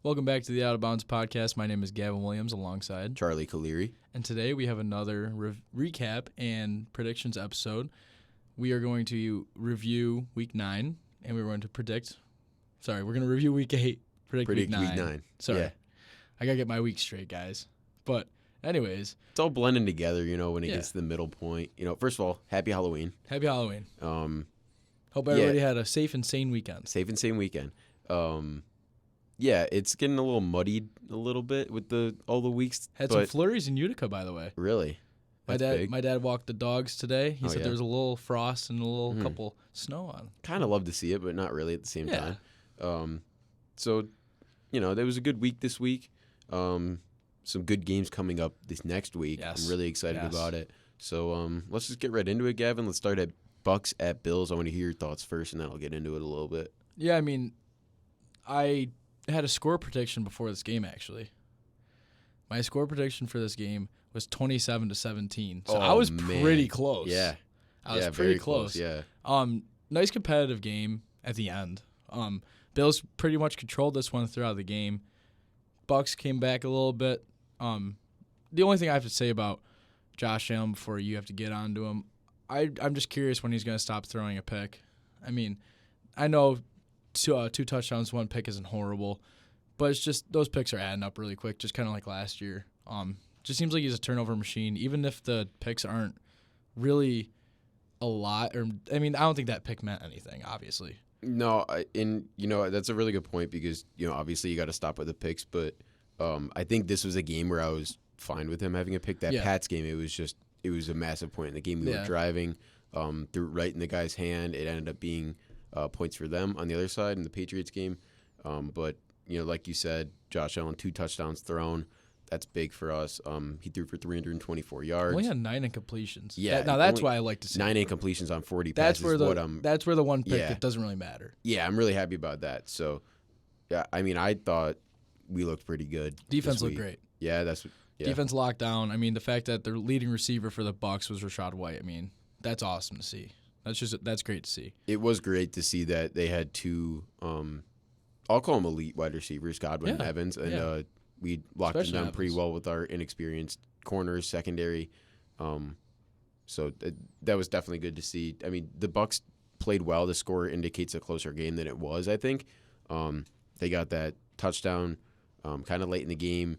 Welcome back to the Out of Bounds podcast. My name is Gavin Williams alongside Charlie Caleri. And today we have another recap and predictions episode. We are going to review Week 9, and we're going to we're going to review Week 8, predict Week 9. Sorry. Yeah. I got to get my week straight, guys. But anyways. It's all blending together, when it gets to the middle point. First of all, happy Halloween. Happy Halloween. Hope everybody had a safe and sane weekend. Safe and sane weekend. Yeah, it's getting a little muddied a little bit with all the weeks. Had some flurries in Utica, by the way. Really? My dad walked the dogs today. He said there was a little frost and a little couple snow on. Kind of love to see it, but not really at the same time. So, there was a good week this week. Some good games coming up this next week. Yes. I'm really excited about it. So let's just get right into it, Gavin. Let's start at Bucks at Bills. I want to hear your thoughts first, and then I'll get into it a little bit. Yeah, I mean, I had a score prediction before this game, actually. My score prediction for this game was 27-17. So I was pretty close. Yeah. I was pretty close. Yeah. Nice competitive game at the end. Bills pretty much controlled this one throughout the game. Bucks came back a little bit. The only thing I have to say about Josh Allen before you have to get onto him, I'm just curious when he's going to stop throwing a pick. I mean, I know two touchdowns, one pick isn't horrible, but it's just those picks are adding up really quick, just kind of like last year. Just seems like he's a turnover machine, even if the picks aren't really a lot. I don't think that pick meant anything, obviously. No, that's a really good point because, obviously you got to stop with the picks, but I think this was a game where I was fine with him having a pick. That Pats game, it was a massive point in the game. We were driving, threw right in the guy's hand. It ended up being points for them on the other side in the Patriots game. But, like you said, Josh Allen, 2 touchdowns thrown. That's big for us. He threw for 324 yards. Only had 9 incompletions. Yeah. That's why I like to see 9 incompletions on 40 that's passes. That's where the one pick that doesn't really matter. Yeah, I'm really happy about that. So, yeah, I thought we looked pretty good. Defense looked great. Yeah, Defense locked down. The fact that their leading receiver for the Bucs was Rachaad White, that's awesome to see. That's great to see. It was great to see that they had 2, I'll call them elite wide receivers, Godwin and Evans, and we locked them down pretty well with our inexperienced corners, secondary. So that was definitely good to see. The Bucs played well. The score indicates a closer game than it was, I think. They got that touchdown kind of late in the game,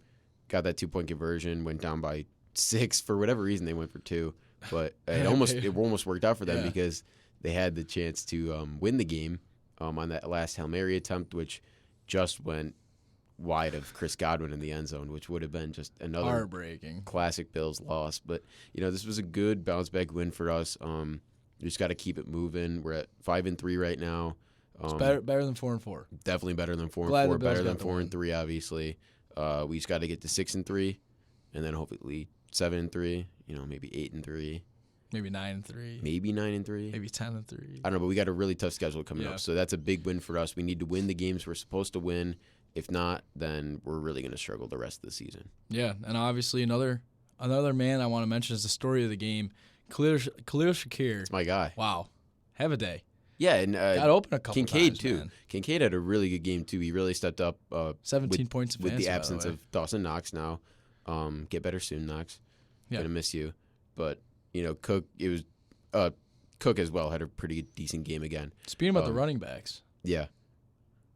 got that 2-point conversion, went down by 6. For whatever reason, they went for 2. But it almost worked out for them because they had the chance to win the game on that last Hail Mary attempt, which just went wide of Chris Godwin in the end zone, which would have been just another heartbreaking classic Bills loss. But, this was a good bounce-back win for us. We just got to keep it moving. We're at 5-3 right now. It's better than 4-4. Definitely better than 4-4. Better than 4-3, obviously. We just got to get to 6-3, and then hopefully 7-3. Maybe 8-3. Maybe 9-3. Maybe 9-3. Maybe 10-3. I don't know, but we got a really tough schedule coming up, so that's a big win for us. We need to win the games we're supposed to win. If not, then we're really going to struggle the rest of the season. Yeah, and obviously another man I want to mention is the story of the game, Khalil Shakir. It's my guy. Wow, have a day. Yeah, and got open a couple Kincaid times, too. Man. Kincaid had a really good game too. He really stepped up. 17 points with the absence of Dawson Knox now. Get better soon, Knox. Gonna miss you. But Cook. It was Cook as well had a pretty decent game again. Speaking about the running backs. Yeah.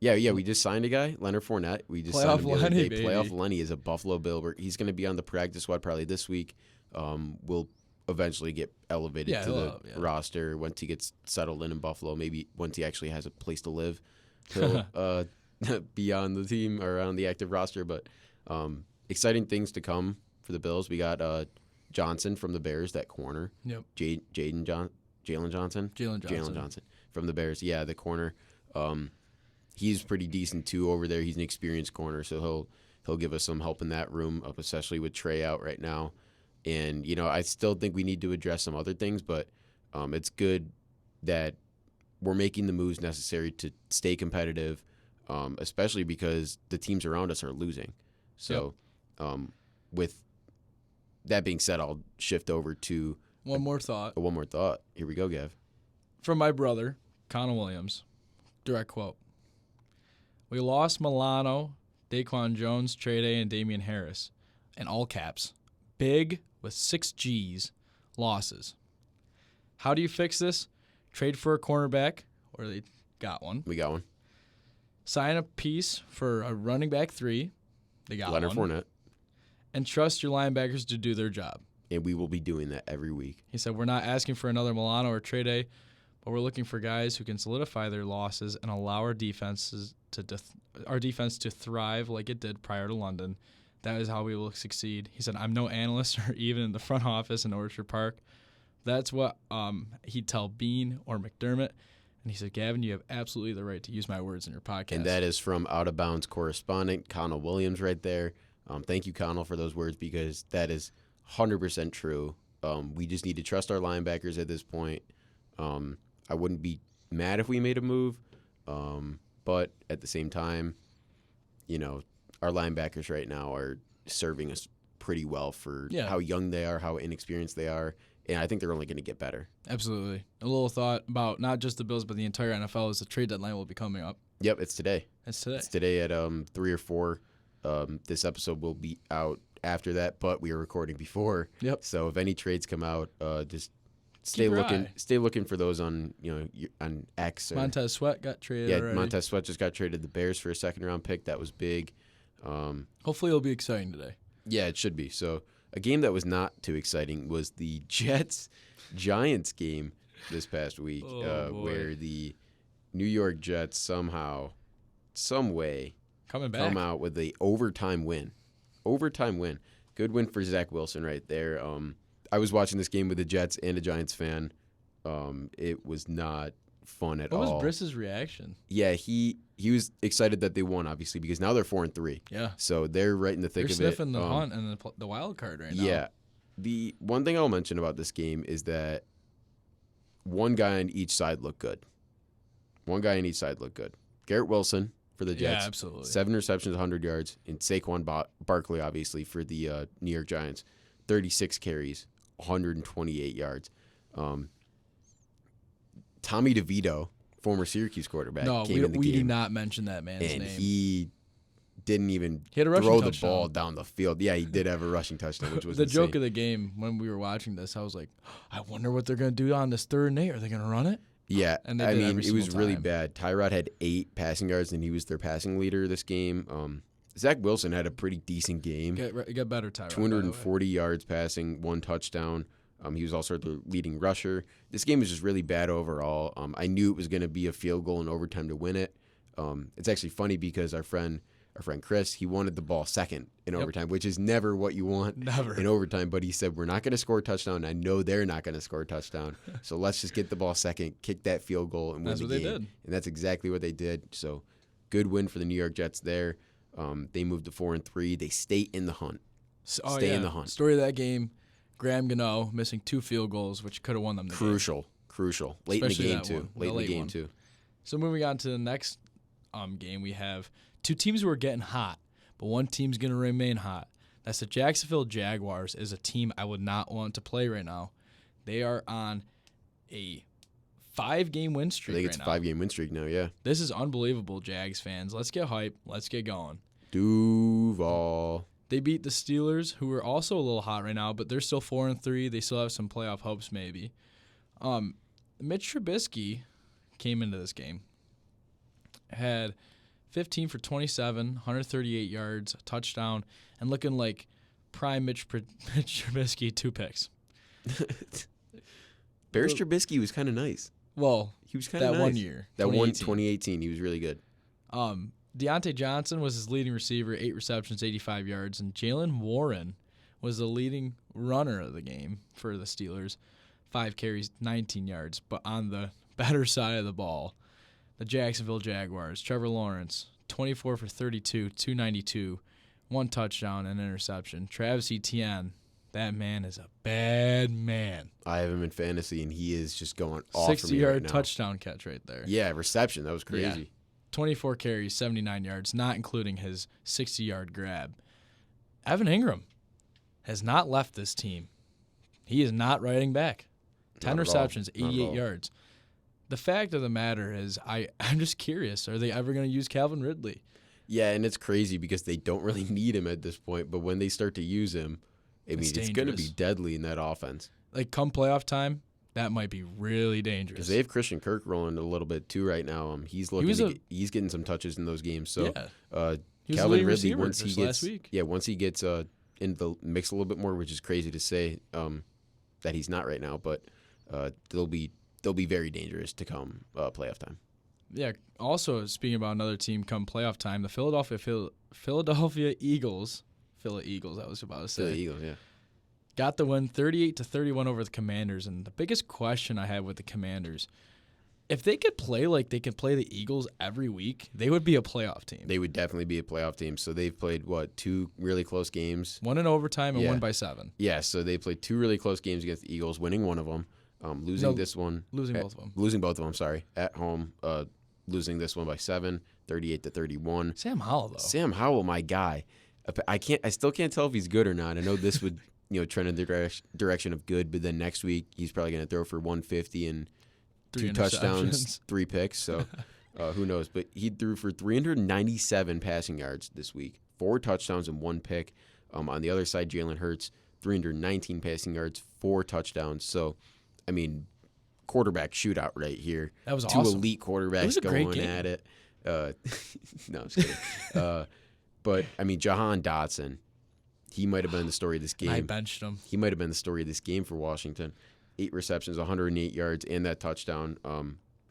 We just signed a guy, Leonard Fournette. We just signed him the other day. Playoff Lenny is a Buffalo Bill. He's going to be on the practice squad probably this week. We'll eventually get elevated to the roster once he gets settled in Buffalo. Maybe once he actually has a place to live, he'll be on the team or on the active roster. But exciting things to come for the Bills. We got Johnson from the Bears, that corner. Yep. Jalen Johnson from the Bears. Yeah, the corner. He's pretty decent too over there. He's an experienced corner, so he'll give us some help in that room, especially with Trey out right now. And I still think we need to address some other things, but it's good that we're making the moves necessary to stay competitive, especially because the teams around us are losing. So, with that being said, I'll shift over to one more thought. Here we go, Gav. From my brother, Connor Williams. Direct quote. We lost Milano Daquan Jones, Trey Day, and Damian Harris. In all caps. Big with 6 G's losses. How do you fix this? Trade for a cornerback, or they got one. We got one. Sign a piece for a running back 3. They got Leonard one. Fournette. And trust your linebackers to do their job. And we will be doing that every week. He said, we're not asking for another Milano or Trey Day, but we're looking for guys who can solidify their losses and allow our defense to thrive like it did prior to London. That is how we will succeed. He said, I'm no analyst or even in the front office in Orchard Park. That's what he'd tell Bean or McDermott. And he said, Gavin, you have absolutely the right to use my words in your podcast. And that is from Out of Bounds correspondent Connell Williams right there. Thank you, Connell, for those words because that is 100% true. We just need to trust our linebackers at this point. I wouldn't be mad if we made a move, but at the same time, our linebackers right now are serving us pretty well for how young they are, how inexperienced they are, and I think they're only going to get better. Absolutely. A little thought about not just the Bills, but the entire NFL is the trade deadline will be coming up. Yep, it's today. It's today at 3 or 4. This episode will be out after that, but we are recording before. Yep. So if any trades come out, just stay looking for those on on X. Or, Montez Sweat got traded. Yeah, already. Montez Sweat just got traded to the Bears for a 2nd-round pick. That was big. Hopefully it'll be exciting today. Yeah, it should be. So a game that was not too exciting was the Jets-Giants game this past week, where the New York Jets somehow, some way, come out with the overtime win. Good win for Zach Wilson right there. I was watching this game with the Jets and a Giants fan. It was not fun at all. What was Briss's reaction? Yeah, he was excited that they won, obviously, because now they're 4-3. Yeah. So they're right in the thick of it. They're sniffing the hunt and the wild card right now. Yeah. The one thing I'll mention about this game is that one guy on each side looked good. Garrett Wilson for the Jets. Yeah, absolutely. 7 receptions, 100 yards. And Saquon Barkley, obviously, for the New York Giants. 36 carries, 128 yards. Tommy DeVito, former Syracuse quarterback, came in the game. We did not mention that man's name. And he didn't even throw the ball down the field. Yeah, he did have a rushing touchdown, which was the insane. joke of the game when we were watching this. I was like, I wonder what they're going to do on this 3rd and 8. Are they going to run it? Yeah, and I mean, it was really bad. Tyrod had 8 passing yards, and he was their passing leader this game. Zach Wilson had a pretty decent game. Get better, Tyrod. 240 yards passing, 1 touchdown. He was also the leading rusher. This game was just really bad overall. I knew it was going to be a field goal in overtime to win it. It's actually funny because our friend Chris, he wanted the ball second in overtime, which is never what you want in overtime. But he said, we're not going to score a touchdown. I know they're not going to score a touchdown. So let's just get the ball second, kick that field goal, and win the game. That's what they did. And that's exactly what they did. So good win for the New York Jets there. They moved to 4-3. They stay in the hunt. In the hunt. Story of that game, Graham Gano missing 2 field goals, which could have won them the game. Crucial. Late in the game, too. So moving on to the next game, we have 2 teams who are getting hot, but one team's going to remain hot. That's the Jacksonville Jaguars. Is a team I would not want to play right now. They are on a 5-game win streak. I think it's a 5-game win streak now, yeah. This is unbelievable, Jags fans. Let's get hype. Let's get going. Duval. They beat the Steelers, who are also a little hot right now, but they're still 4-3. They still have some playoff hopes, maybe. Mitch Trubisky came into this game, had 15 for 27, 138 yards, a touchdown, and looking like prime Mitch Trubisky, 2 picks. Bears Trubisky was kind of nice. Well, he was kind of nice. That one year. That 2018, he was really good. Deontay Johnson was his leading receiver, 8 receptions, 85 yards, and Jaylen Warren was the leading runner of the game for the Steelers, 5 carries, 19 yards. But on the better side of the ball, the Jacksonville Jaguars, Trevor Lawrence, 24 for 32, 292, 1 touchdown and interception. Travis Etienne, that man is a bad man. I have him in fantasy, and he is just going off for me right now. 60-yard touchdown catch right there. Yeah, reception. That was crazy. Yeah. 24 carries, 79 yards, not including his 60-yard grab. Evan Ingram has not left this team. He is not riding back. 10 receptions, 88 yards. The fact of the matter is, I'm just curious, are they ever going to use Calvin Ridley? Yeah, and it's crazy because they don't really need him at this point. But when they start to use him, it's going to be deadly in that offense. Like come playoff time, that might be really dangerous. Because they have Christian Kirk rolling a little bit too right now. He's getting some touches in those games. So Calvin Ridley once he gets in the mix a little bit more, which is crazy to say that he's not right now, but they'll be very dangerous to come playoff time. Yeah. Also, speaking about another team come playoff time, the Philadelphia Eagles. Philly Eagles, I was about to say. Philly Eagles, yeah. Got the win 38-31 over the Commanders. And the biggest question I had with the Commanders, if they could play like they could play the Eagles every week, they would be a playoff team. They would definitely be a playoff team. So they've played, 2 really close games? One in overtime and one by 7. Yeah, so they played 2 really close games against the Eagles, winning one of them, losing both of them, sorry, at home, losing this one by 7, 38-31. Sam Howell, though. Sam Howell, my guy. I still can't tell if he's good or not. I know this would trend in the direction of good, but then next week he's probably going to throw for 150 and 2 touchdowns, 3 picks. So who knows? But he threw for 397 passing yards this week, 4 touchdowns and 1 pick. On the other side, Jalen Hurts, 319 passing yards, 4 touchdowns. So, I mean, quarterback shootout right here. That was 2 awesome. Elite quarterbacks going at it. No, I'm just kidding. But, I mean, Jahan Dotson, he might have been the story of this game. I benched him. He might have been the story of this game for Washington. 8 receptions, 108 yards, and that touchdown.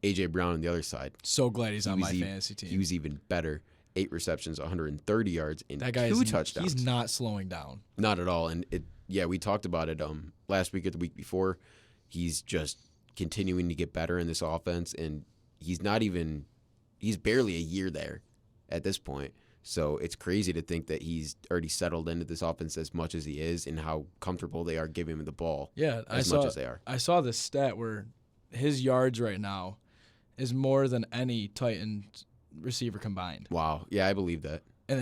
A.J. Brown on the other side. So glad he's on my fantasy team. He was even better. 8 receptions, 130 yards, and that guy 2 touchdowns. He's not slowing down. Not at all. And, we talked about it last week or the week before. He's just continuing to get better in this offense, and he's barely a year there at this point. So it's crazy to think that he's already settled into this offense as much as he is and how comfortable they are giving him the ball as much as they are. I saw this stat where his yards right now is more than any Titans receiver combined. Wow. Yeah, I believe that. And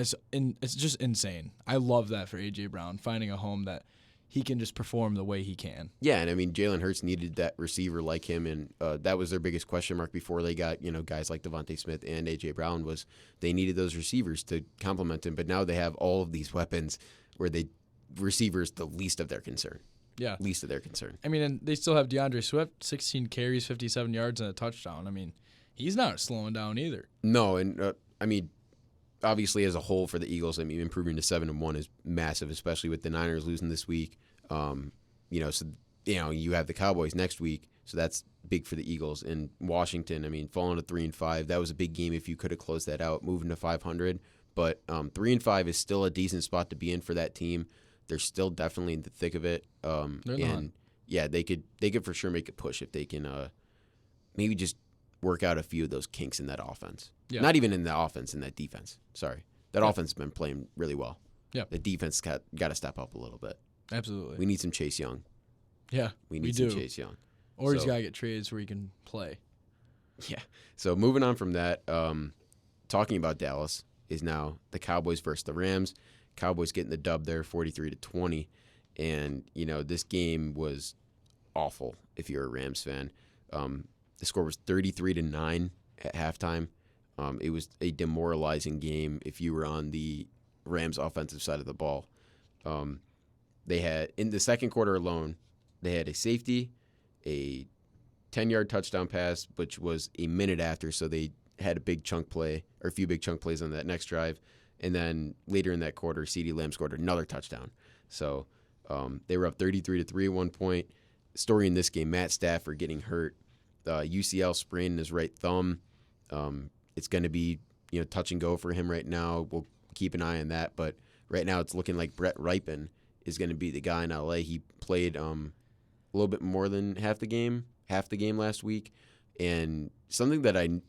it's just insane. I love that for A.J. Brown, finding a home that he can just perform the way he can. Yeah, and I mean, Jalen Hurts needed that receiver like him, and that was their biggest question mark before they got guys like Devontae Smith and A.J. Brown was they needed those receivers to complement him, but now they have all of these weapons where receivers the least of their concern. Yeah. Least of their concern. I mean, and they still have DeAndre Swift, 16 carries, 57 yards, and a touchdown. I mean, he's not slowing down either. No, and I mean, obviously as a whole for the Eagles, I mean, improving to 7-1 is massive, especially with the Niners losing this week. You have the Cowboys next week, so that's big for the Eagles. And Washington, I mean, falling to 3-5, that was a big game if you could have closed that out, moving to 500. But 3-5 is still a decent spot to be in for that team. They're still definitely in the thick of it. Yeah, they could for sure make a push if they can maybe just work out a few of those kinks in that offense. Yeah. Not even in the offense, in that defense. Sorry. That offense has been playing really well. Yeah. The defense got to step up a little bit. Absolutely. We need some Chase Young. Yeah, we need some Chase Young. Or he's got to get traded so he can play. Yeah. So moving on from that, talking about Dallas is now the Cowboys versus the Rams. Cowboys getting the dub there, 43-20. And, this game was awful if you're a Rams fan. The score was 33-9 at halftime. It was a demoralizing game if you were on the Rams offensive side of the ball. They had, in the second quarter alone, they had a safety, a 10-yard touchdown pass, which was a minute after, so they had a big chunk play, or a few big chunk plays on that next drive. And then later in that quarter, CeeDee Lamb scored another touchdown. So they were up 33-3 at one point. Story in this game, Matt Stafford getting hurt. UCL sprain in his right thumb. It's going to be touch and go for him right now. We'll keep an eye on that. But right now it's looking like Brett Rypien is going to be the guy in LA. He played a little bit more than half the game last week. And something that I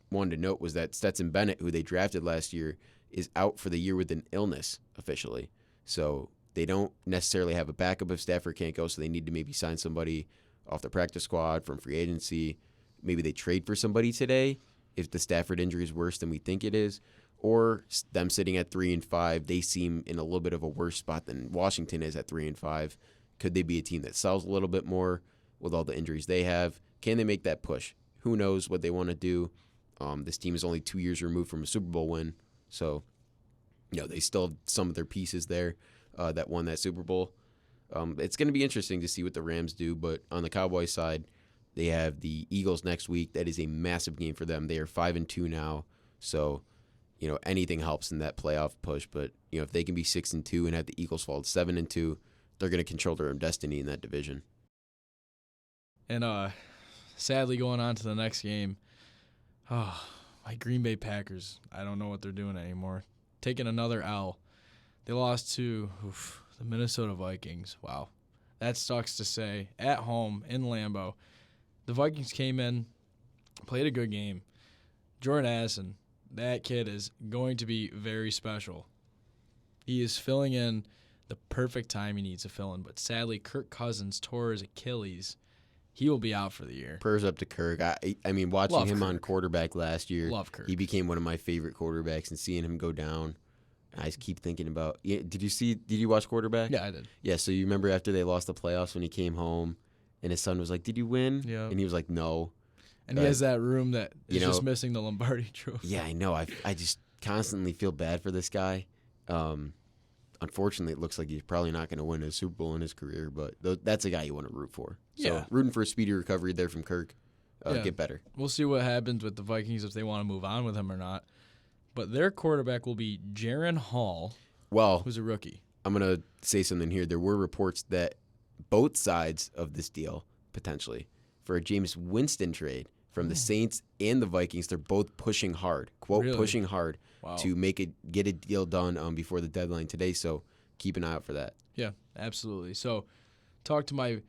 wanted to note was that Stetson Bennett, who they drafted last year, is out for the year with an illness officially. So they don't necessarily have a backup if Stafford can't go, so they need to maybe sign somebody off the practice squad from free agency. Maybe they trade for somebody today if the Stafford injury is worse than we think it is. Or them sitting at 3-5, they seem in a little bit of a worse spot than Washington is at 3-5. Could they be a team that sells a little bit more with all the injuries they have? Can they make that push? Who knows what they want to do? This team is only 2 years removed from a Super Bowl win, So, they still have some of their pieces there that won that Super Bowl. It's going to be interesting to see what the Rams do, but on the Cowboys side, they have the Eagles next week. That is a massive game for them. They are 5-2 now, so anything helps in that playoff push. But if they can be 6-2 and have the Eagles fall 7-2, they're going to control their own destiny in that division. And sadly, going on to the next game, my Green Bay Packers. I don't know what they're doing anymore. Taking another L. They lost to the Minnesota Vikings. Wow, that sucks to say. At home in Lambeau. The Vikings came in, played a good game. Jordan Addison, that kid is going to be very special. He is filling in the perfect time he needs to fill in, but sadly, Kirk Cousins tore his Achilles. He will be out for the year. Prayers up to Kirk. I mean, watching him on quarterback last year, he became one of my favorite quarterbacks, and seeing him go down, I just keep thinking about. Did you watch quarterback? Yeah, I did. Yeah, so you remember after they lost the playoffs when he came home, and his son was like, "Did you win?" Yeah. And he was like, "No." And he has that room that is just missing the Lombardi Trophy. Yeah, I know. I just constantly feel bad for this guy. Unfortunately, it looks like he's probably not going to win a Super Bowl in his career, but that's a guy you want to root for. So rooting for a speedy recovery there from Kirk. Get better. We'll see what happens with the Vikings if they want to move on with him or not. But their quarterback will be Jaron Hall, who's a rookie. I'm going to say something here. There were reports that both sides of this deal, potentially, for a Jameis Winston trade from the Saints and the Vikings, they're both pushing hard, pushing hard to get a deal done before the deadline today. So keep an eye out for that. Yeah, absolutely. So talk to one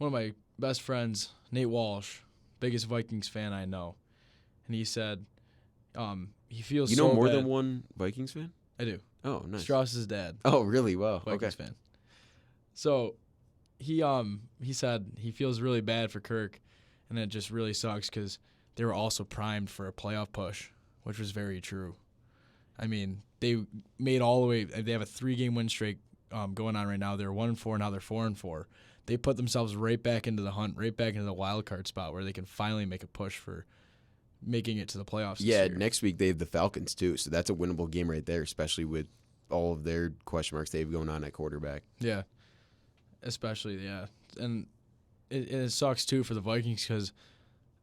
of my best friends, Nate Walsh, biggest Vikings fan I know. And he said he feels so bad. You know more than one Vikings fan? I do. Oh, nice. Strauss's dad. Oh, really? Wow. Vikings fan. So he said he feels really bad for Kirk, and it just really sucks because they were also primed for a playoff push, which was very true. I mean, they made all the way. They have a 3-game win streak going on right now. They're 1-4, now they're 4-4. They put themselves right back into the hunt, right back into the wild card spot where they can finally make a push for making it to the playoffs. Yeah, next week they have the Falcons too, so that's a winnable game right there, especially with all of their question marks they have going on at quarterback. Yeah. Especially, yeah. And it sucks, too, for the Vikings because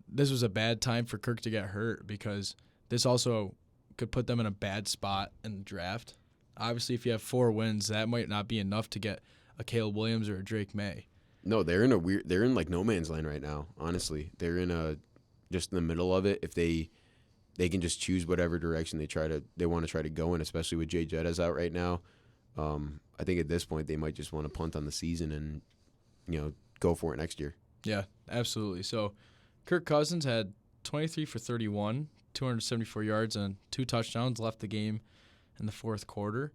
this was a bad time for Kirk to get hurt because this also could put them in a bad spot in the draft. Obviously, if you have 4 wins, that might not be enough to get a Caleb Williams or a Drake May. No, they're in like no man's land right now, honestly. They're just in the middle of it. If they can just choose whatever direction they want to try to go in, especially with Jay Jettas out right now. I think at this point they might just want to punt on the season and, go for it next year. Yeah, absolutely. So Kirk Cousins had 23 for 31, 274 yards and 2 touchdowns, left the game in the fourth quarter.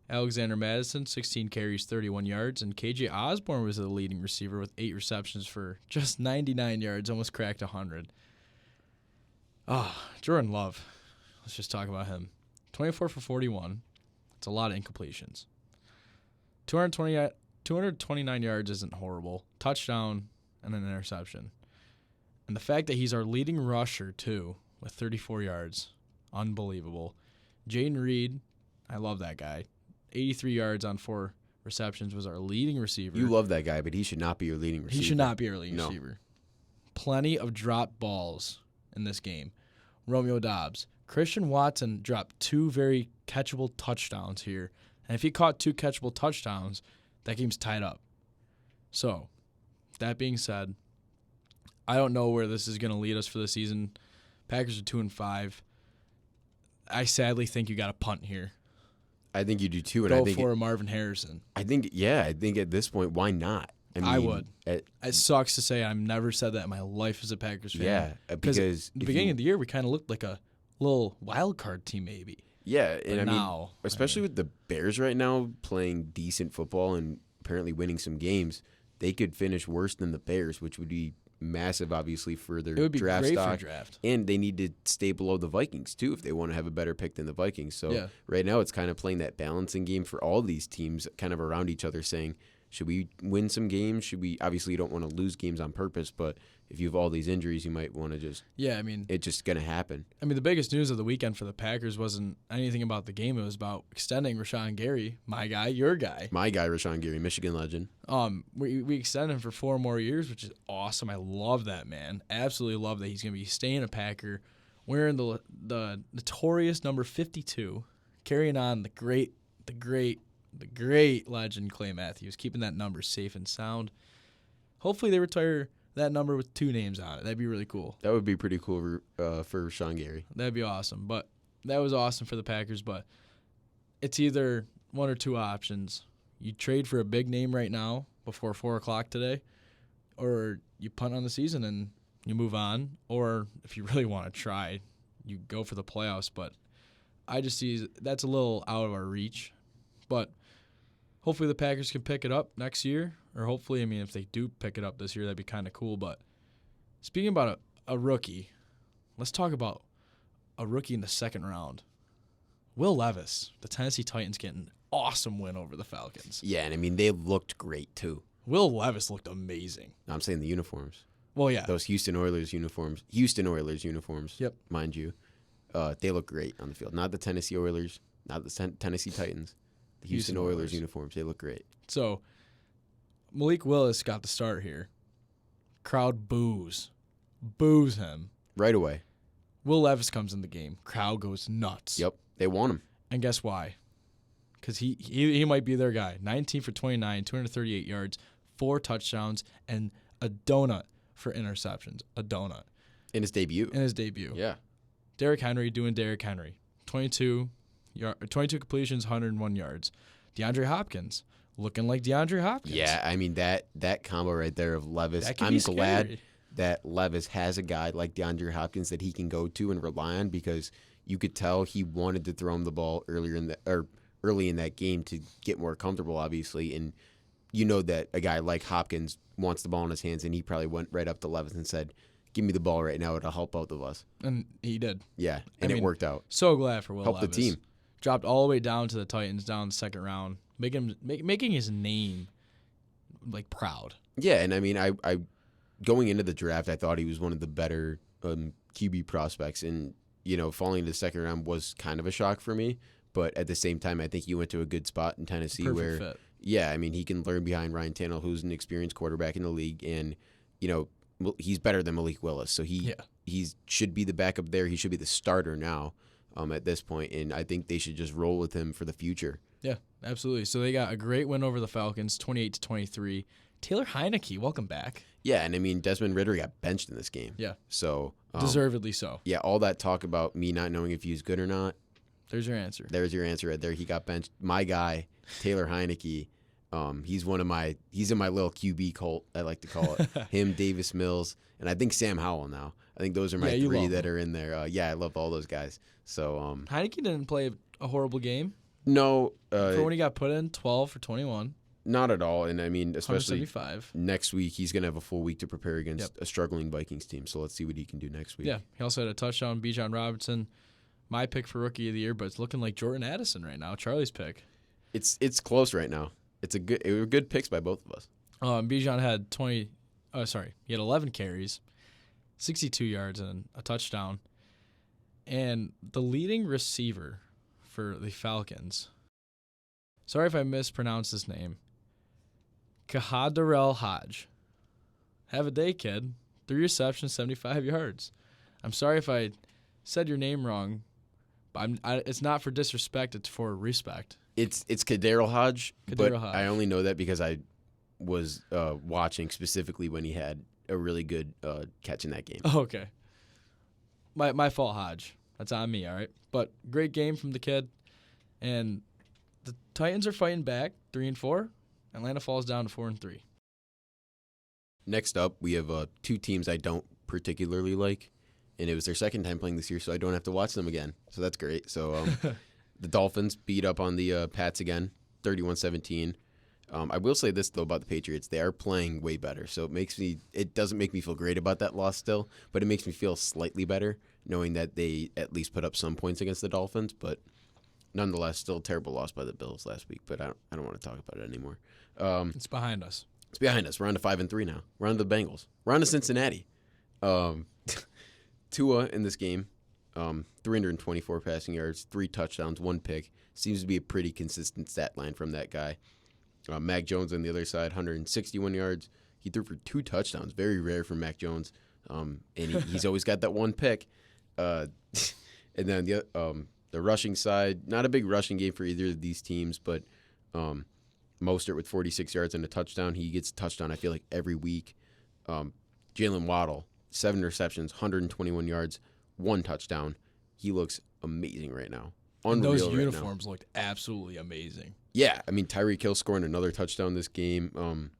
Alexander Mattison, 16 carries, 31 yards, and KJ Osborne was the leading receiver with 8 receptions for just 99 yards, almost cracked 100. Jordan Love. Let's just talk about him. 24 for 41. It's a lot of incompletions. 229 yards isn't horrible. Touchdown and an interception. And the fact that he's our leading rusher, too, with 34 yards, unbelievable. Jayden Reed, I love that guy. 83 yards on 4 receptions, was our leading receiver. You love that guy, but he should not be your leading receiver. He should not be our leading receiver. Plenty of drop balls in this game. Romeo Doubs. Christian Watson dropped 2 very catchable touchdowns here. And if he caught 2 catchable touchdowns, that game's tied up. So, that being said, I don't know where this is going to lead us for the season. Packers are 2-5. I sadly think you got to punt here. I think you do too. And Go I think for Marvin Harrison. I think at this point, why not? I would. It sucks to say I've never said that in my life as a Packers fan. Yeah, because at the beginning of the year, we kind of looked like a little wild card team maybe. Yeah, and especially with the Bears right now playing decent football and apparently winning some games, they could finish worse than the Bears, which would be massive, obviously, for their draft stock. And they need to stay below the Vikings, too, if they want to have a better pick than the Vikings. So right now it's kind of playing that balancing game for all these teams kind of around each other saying, Should we win some games? Should we? Obviously, you don't want to lose games on purpose, but if you have all these injuries, you might want to just. Yeah, I mean, it's just going to happen. I mean, the biggest news of the weekend for the Packers wasn't anything about the game. It was about extending Rashawn Gary, my guy, your guy. My guy, Rashawn Gary, Michigan legend. We extended him for 4 more years, which is awesome. I love that, man. Absolutely love that he's going to be staying a Packer, wearing the notorious number 52, carrying on the great legend Clay Matthews, keeping that number safe and sound. Hopefully they retire that number with 2 names on it. That'd be really cool. That would be pretty cool for Rashawn Gary. That'd be awesome. But that was awesome for the Packers. But it's either one or 2 options. You trade for a big name right now before 4 o'clock today, or you punt on the season and you move on. Or if you really want to try, you go for the playoffs. But I just see that's a little out of our reach. But hopefully the Packers can pick it up next year. Or hopefully, I mean, if they do pick it up this year, that'd be kind of cool. But speaking about a rookie, let's talk about a rookie in the 2nd round. Will Levis, the Tennessee Titans, getting an awesome win over the Falcons. Yeah, and I mean, they looked great, too. Will Levis looked amazing. I'm saying the uniforms. Well, yeah. Those Houston Oilers uniforms, yep. Mind you. They look great on the field. Not the Tennessee Oilers, not the Tennessee Titans. The Houston Oilers uniforms, they look great. So Malik Willis got the start here. Crowd boos him. Right away. Will Levis comes in the game. Crowd goes nuts. Yep, they want him. And guess why? Because he might be their guy. 19 for 29, 238 yards, 4 touchdowns, and a donut for interceptions. A donut. In his debut. Yeah. Derrick Henry doing Derrick Henry. 22 completions, 101 yards. DeAndre Hopkins. Looking like DeAndre Hopkins. Yeah, I mean, that combo right there of Levis, I'm glad that Levis has a guy like DeAndre Hopkins that he can go to and rely on, because you could tell he wanted to throw him the ball early in that game to get more comfortable, obviously. And you know that a guy like Hopkins wants the ball in his hands, and he probably went right up to Levis and said, "Give me the ball right now. It'll help both of us." And he did. Yeah, and it worked out. So glad for Will Helped Levis. the team. Dropped all the way down to the Titans, down the 2nd round, making his name like proud. Yeah, and I mean, I going into the draft, I thought he was one of the better QB prospects, and falling to the 2nd round was kind of a shock for me. But at the same time, I think he went to a good spot in Tennessee. Perfect fit. Yeah, I mean, he can learn behind Ryan Tannehill, who's an experienced quarterback in the league, and he's better than Malik Willis, so he should be the backup there. He should be the starter now at this point, and I think they should just roll with him for the future. Yeah, absolutely. So they got a great win over the Falcons, 28-23. Taylor Heineke, welcome back. Yeah, and I mean, Desmond Ridder got benched in this game. Yeah. So deservedly so. Yeah, all that talk about me not knowing if he's good or not. There's your answer. There's your answer right there. He got benched. My guy, Taylor Heineke, he's in my little QB cult, I like to call it. Him, Davis Mills, and I think Sam Howell now. I think those are my 3 that are in there. I love all those guys. So Heineke didn't play a horrible game. No. For when he got put in, 12 for 21. Not at all. And I mean, especially next week, he's going to have a full week to prepare against a struggling Vikings team. So let's see what he can do next week. Yeah. He also had a touchdown, Bijan Robinson. My pick for Rookie of the Year, but it's looking like Jordan Addison right now. Charlie's pick. It's close right now. It were good picks by both of us. Bijan had he had 11 carries, 62 yards, and a touchdown. And the leading receiver for the Falcons, sorry if I mispronounced his name, Kahadarel Hodge. Have a day, kid. 3 receptions, 75 yards. I'm sorry if I said your name wrong, but it's not for disrespect, it's for respect. It's Kadarel Hodge, but I only know that because I was watching specifically when he had a really good catch in that game. Oh, okay. My fault, Hodge. That's on me, all right? But great game from the kid. And the Titans are fighting back, 3-4. Atlanta falls down to 4-3. Next up, we have 2 teams I don't particularly like. And it was their 2nd time playing this year, so I don't have to watch them again. So that's great. So the Dolphins beat up on the Pats again, 31-17. I will say this, though, about the Patriots. They are playing way better. So it doesn't make me feel great about that loss still, but it makes me feel slightly better knowing that they at least put up some points against the Dolphins. But nonetheless, still a terrible loss by the Bills last week. But I don't want to talk about it anymore. It's behind us. It's behind us. We're on to 5-3 now. We're on to the Bengals. We're on to Cincinnati. Tua in this game, 324 passing yards, 3 touchdowns, 1 pick. Seems to be a pretty consistent stat line from that guy. Mac Jones on the other side, 161 yards. He threw for 2 touchdowns. Very rare for Mac Jones. And he's always got that 1 pick. And then the rushing side, not a big rushing game for either of these teams, but Mostert with 46 yards and a touchdown. He gets a touchdown, I feel like, every week. Jalen Waddle, 7 receptions, 121 yards, 1 touchdown. He looks amazing right now. Unreal. And those uniforms looked absolutely amazing. Yeah, I mean, Tyreek Hill scoring another touchdown this game.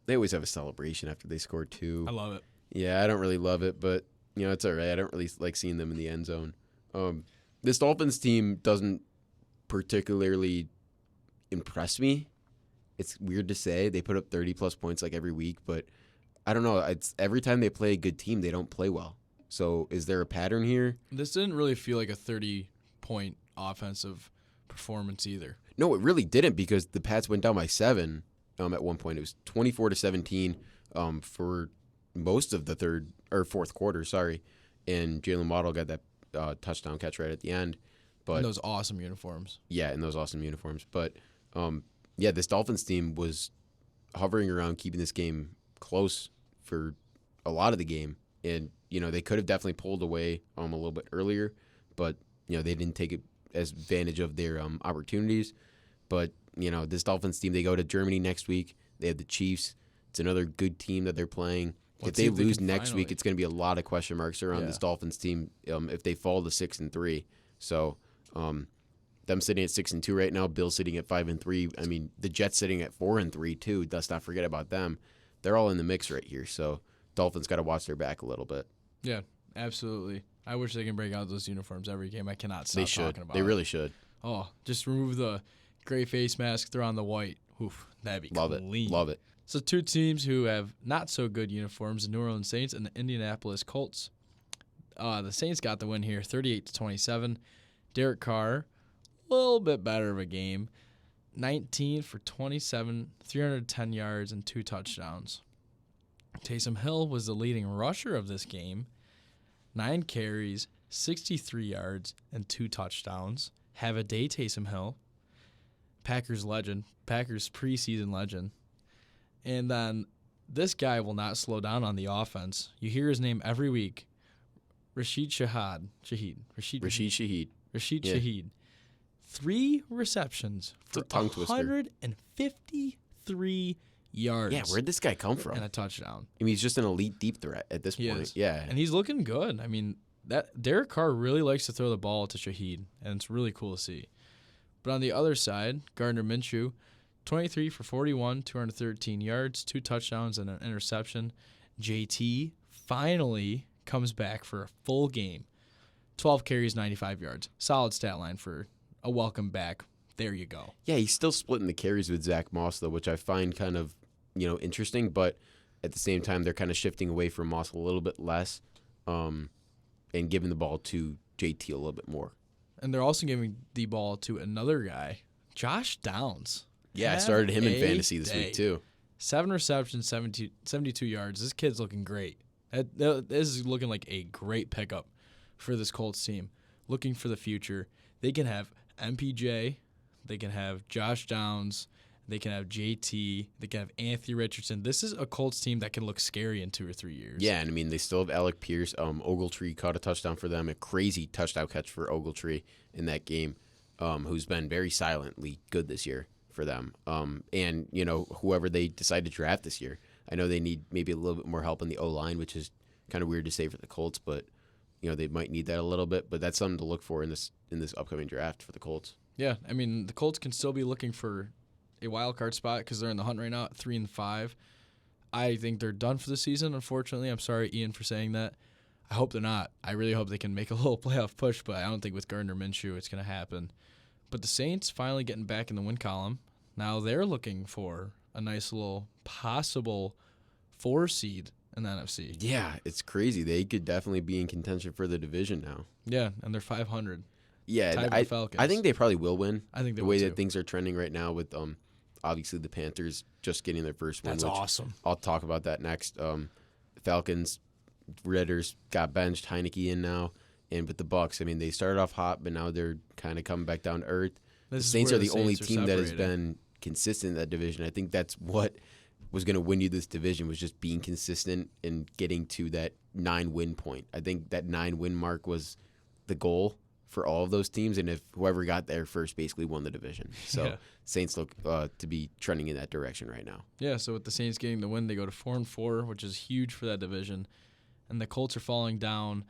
They always have a celebration after they score 2. I love it. Yeah, I don't really love it, but it's all right. I don't really like seeing them in the end zone. This Dolphins team doesn't particularly impress me. It's weird to say. They put up 30-plus points like every week, but I don't know. It's every time they play a good team, they don't play well. So is there a pattern here? This didn't really feel like a 30-point offensive performance either. No, it really didn't because the Pats went down by 7 at one point. It was 24-17 for most of the fourth quarter, and Jalen Waddle got that touchdown catch right at the end. But in those awesome uniforms. Yeah, in those awesome uniforms. But, this Dolphins team was hovering around keeping this game close for a lot of the game. And, they could have definitely pulled away a little bit earlier, but, they didn't take advantage of their opportunities. But, this Dolphins team, they go to Germany next week. They have the Chiefs. It's another good team that they're playing. If they lose next week, it's going to be a lot of question marks around this Dolphins team if they fall to 6-3. So, them sitting at 6-2 right now, Bills sitting at 5-3. I mean, the Jets sitting at 4-3 too. Let's not forget about them. They're all in the mix right here. So, Dolphins got to watch their back a little bit. Yeah, absolutely. I wish they can break out those uniforms every game. I cannot stop talking about it. They really should. Oh, just remove the gray face mask, throw on the white. Oof, that'd be clean. Love it. So 2 teams who have not so good uniforms, the New Orleans Saints and the Indianapolis Colts. The Saints got the win here, 38-27. Derek Carr, a little bit better of a game, 19 for 27, 310 yards and 2 touchdowns. Taysom Hill was the leading rusher of this game, 9 carries, 63 yards and 2 touchdowns. Have a day, Taysom Hill. Packers legend, Packers preseason legend. And then this guy will not slow down on the offense. You hear his name every week. Rashid Shaheed. Shaheed. 3 receptions for 153 yards. Yeah, where'd this guy come from? And a touchdown. I mean, he's just an elite deep threat at this point. Yeah. And he's looking good. I mean, that Derek Carr really likes to throw the ball to Shaheed, and it's really cool to see. But on the other side, Gardner Minshew, 23 for 41, 213 yards, 2 touchdowns, and an interception. JT finally comes back for a full game. 12 carries, 95 yards. Solid stat line for a welcome back. There you go. Yeah, he's still splitting the carries with Zach Moss, though, which I find kind of, interesting. But at the same time, they're kind of shifting away from Moss a little bit less and giving the ball to JT a little bit more. And they're also giving the ball to another guy, Josh Downs. Yeah, I started him in fantasy this week, too. 7 receptions, 72 yards. This kid's looking great. This is looking like a great pickup for this Colts team. Looking for the future. They can have MPJ. They can have Josh Downs. They can have JT. They can have Anthony Richardson. This is a Colts team that can look scary in 2 or 3 years. Yeah, and I mean, they still have Alec Pierce. Ogletree caught a touchdown for them. A crazy touchdown catch for Ogletree in that game, who's been very silently good this year for them. And, whoever they decide to draft this year. I know they need maybe a little bit more help in the O-line, which is kind of weird to say for the Colts, but, they might need that a little bit. But that's something to look for in this upcoming draft for the Colts. Yeah, I mean, the Colts can still be looking for a wild card spot because they're in the hunt right now at 3-5. I think they're done for the season, unfortunately. I'm sorry, Ian, for saying that. I hope they're not. I really hope they can make a little playoff push, but I don't think with Gardner Minshew it's going to happen. But the Saints finally getting back in the win column. Now they're looking for a nice little possible 4 seed in the NFC. Yeah, it's crazy. They could definitely be in contention for the division now. Yeah, and they're 500. Yeah, I think they probably will win. I think the way that things are trending right now with obviously the Panthers just getting their first win. That's awesome. I'll talk about that next. Falcons, Ritters got benched, Heineke in now, and with the Bucks, I mean they started off hot, but now they're kind of coming back down to earth. The Saints are the only team that has been consistent in that division. I think that's what was going to win you this division, was just being consistent and getting to that 9-win point. I think that 9-win mark was the goal for all of those teams, and if whoever got there first basically won the division. So Saints look to be trending in that direction right now. Yeah, so with the Saints getting the win, they go to 4-4, which is huge for that division. And the Colts are falling down,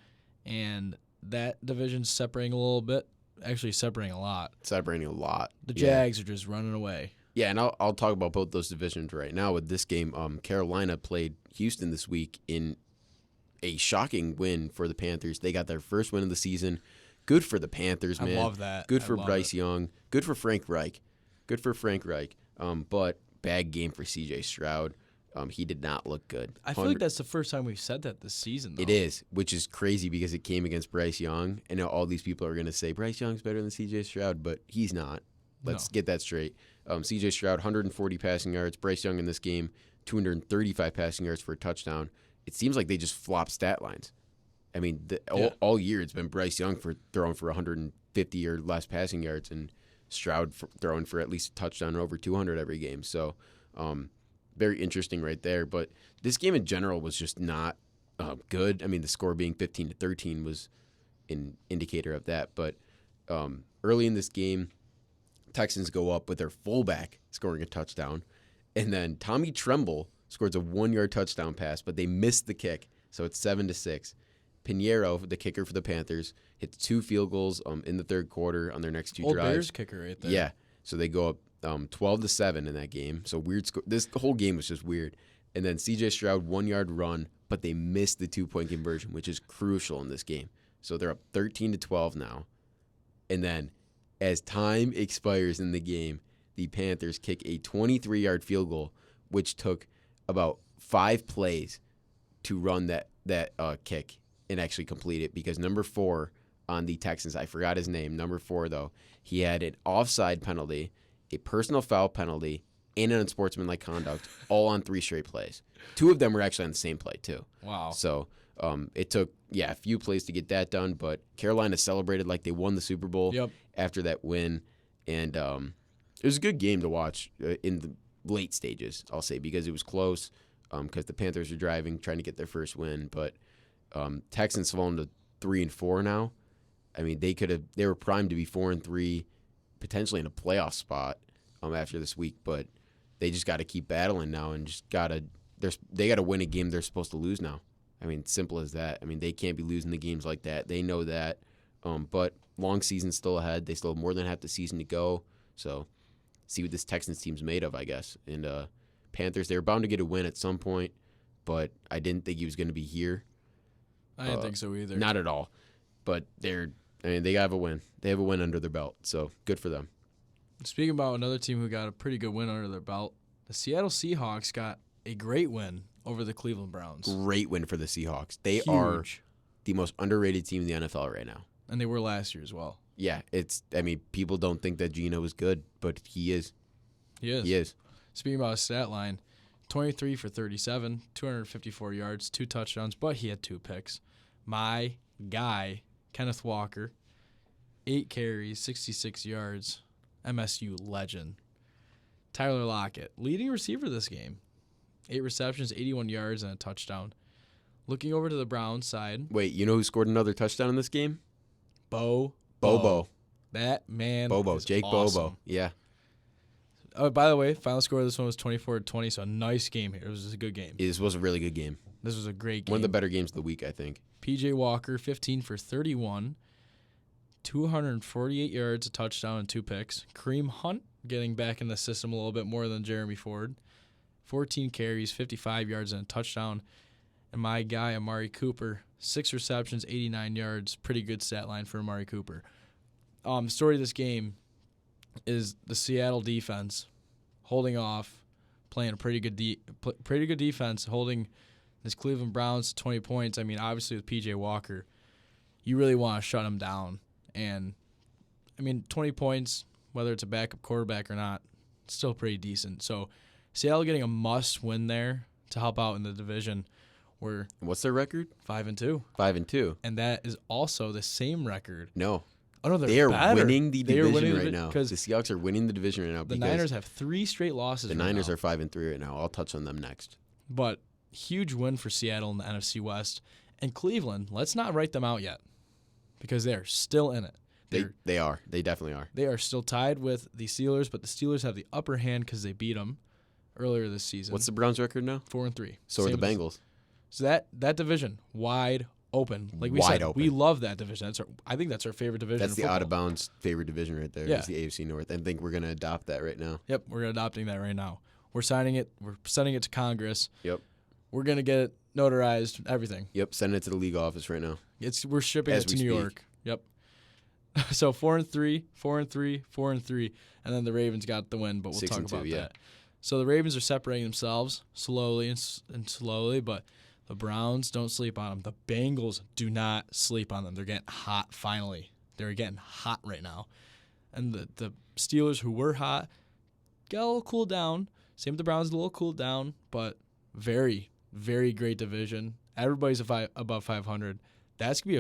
and that division's separating a little bit. Actually separating a lot. The Jags are just running away. Yeah, and I'll talk about both those divisions right now. With this game, Carolina played Houston this week in a shocking win for the Panthers. They got their first win of the season. Good for the Panthers, man. I love that. Good for Bryce Young. Good for Frank Reich. But bad game for C.J. Stroud. He did not look good. I feel like that's the first time we've said that this season, though. It is, which is crazy because it came against Bryce Young. And now all these people are going to say Bryce Young's better than C.J. Stroud, but he's not. Let's get that straight. C.J. Stroud, 140 passing yards. Bryce Young in this game, 235 passing yards for a touchdown. It seems like they just flop stat lines. I mean, all year it's been Bryce Young throwing for 150 or less passing yards, and Stroud throwing for at least a touchdown and over 200 every game. So, very interesting right there. But this game in general was just not good. I mean, the score being 15-13 was an indicator of that. But early in this game, Texans go up with their fullback scoring a touchdown, and then Tommy Tremble scores a 1-yard touchdown pass, but they missed the kick, so it's 7-6. Pinheiro, the kicker for the Panthers, hits 2 field goals in the third quarter on their next 2 drives. Bears kicker right there. Yeah, so they go up 12-7 in that game. So weird. This whole game was just weird. And then C.J. Stroud 1-yard run, but they missed the 2-point conversion, which is crucial in this game. So they're up 13-12 now. And then as time expires in the game, the Panthers kick a 23-yard field goal, which took about 5 plays to run that kick and actually complete it, because number 4 on the Texans, I forgot his name, number 4 though, he had an offside penalty, a personal foul penalty, and an unsportsmanlike conduct, all on 3 straight plays. 2 of them were actually on the same play too. Wow. So it took a few plays to get that done, but Carolina celebrated like they won the Super Bowl after that win, and it was a good game to watch in the late stages, I'll say, because it was close, because the Panthers are trying to get their first win, but Texans fallen to 3-4 now. I mean, they were primed to be 4-3, potentially in a playoff spot after this week, but they just got to keep battling now and they got to win a game they're supposed to lose now. I mean, simple as that. I mean, they can't be losing the games like that. They know that, but long season still ahead. They still have more than half the season to go, so see what this Texans team's made of, I guess. And Panthers, they were bound to get a win at some point, but I didn't think he was going to be here. I didn't think so either. Not at all. But they have a win. They have a win under their belt, so good for them. Speaking about another team who got a pretty good win under their belt, the Seattle Seahawks got a great win over the Cleveland Browns. Great win for the Seahawks. They are the most underrated team in the NFL right now. And they were last year as well. Yeah, people don't think that Geno is good, but he is. He is. He is. Speaking about his stat line, 23 for 37, 254 yards, 2 touchdowns, but he had 2 picks. My guy, Kenneth Walker, 8 carries, 66 yards, MSU legend. Tyler Lockett, leading receiver this game, 8 receptions, 81 yards, and a touchdown. Looking over to the Browns side. Wait, you know who scored another touchdown in this game? Bobo. That man Bobo. is Jake awesome. Bobo. Yeah. Oh, by the way, final score of this one was 24-20, so a nice game here. It was a good game. This was a really good game. This was a great game. One of the better games of the week, I think. P.J. Walker, 15 for 31, 248 yards, a touchdown, and 2 picks. Kareem Hunt getting back in the system a little bit more than Jeremy Ford. 14 carries, 55 yards, and a touchdown. And my guy, Amari Cooper, 6 receptions, 89 yards. Pretty good stat line for Amari Cooper. Story of this game is the Seattle defense holding off, playing a pretty good defense, holding this Cleveland Browns to 20 points. I mean, obviously with P.J. Walker, you really want to shut him down. And I mean, 20 points, whether it's a backup quarterback or not, still pretty decent. So Seattle getting a must win there to help out in the division. What's their record? 5-2. 5-2. And that is also the same record. No. Oh, no, they are better. winning the division right now. The Seahawks are winning the division right now. The Niners have 3 straight losses. The Niners are 5-3 right now. I'll touch on them next. But huge win for Seattle in the NFC West. And Cleveland, let's not write them out yet because they're still in it. They are. They definitely are. They are still tied with the Steelers, but the Steelers have the upper hand because they beat them earlier this season. What's the Browns' record now? 4-3. So are the Bengals. So that division wide open. Like we said, we love that division. I think that's our favorite division. That's the out of bounds favorite division right there. Yeah. It's the AFC North. I think we're going to adopt that right now. Yep, we're adopting that right now. We're signing it. We're sending it to Congress. Yep. We're going to get it notarized, everything. Yep, sending it to the league office right now. We're shipping it to New York. Yep. So 4-3, 4-3, 4-3, and then the Ravens got the win, but we'll talk about that. So the Ravens are separating themselves slowly and slowly, but the Browns don't sleep on them. The Bengals do not sleep on them. They're getting hot finally. They're getting hot right now. And the Steelers, who were hot, got a little cooled down. Same with the Browns, a little cooled down, but very, very great division. Everybody's above 500. That's gonna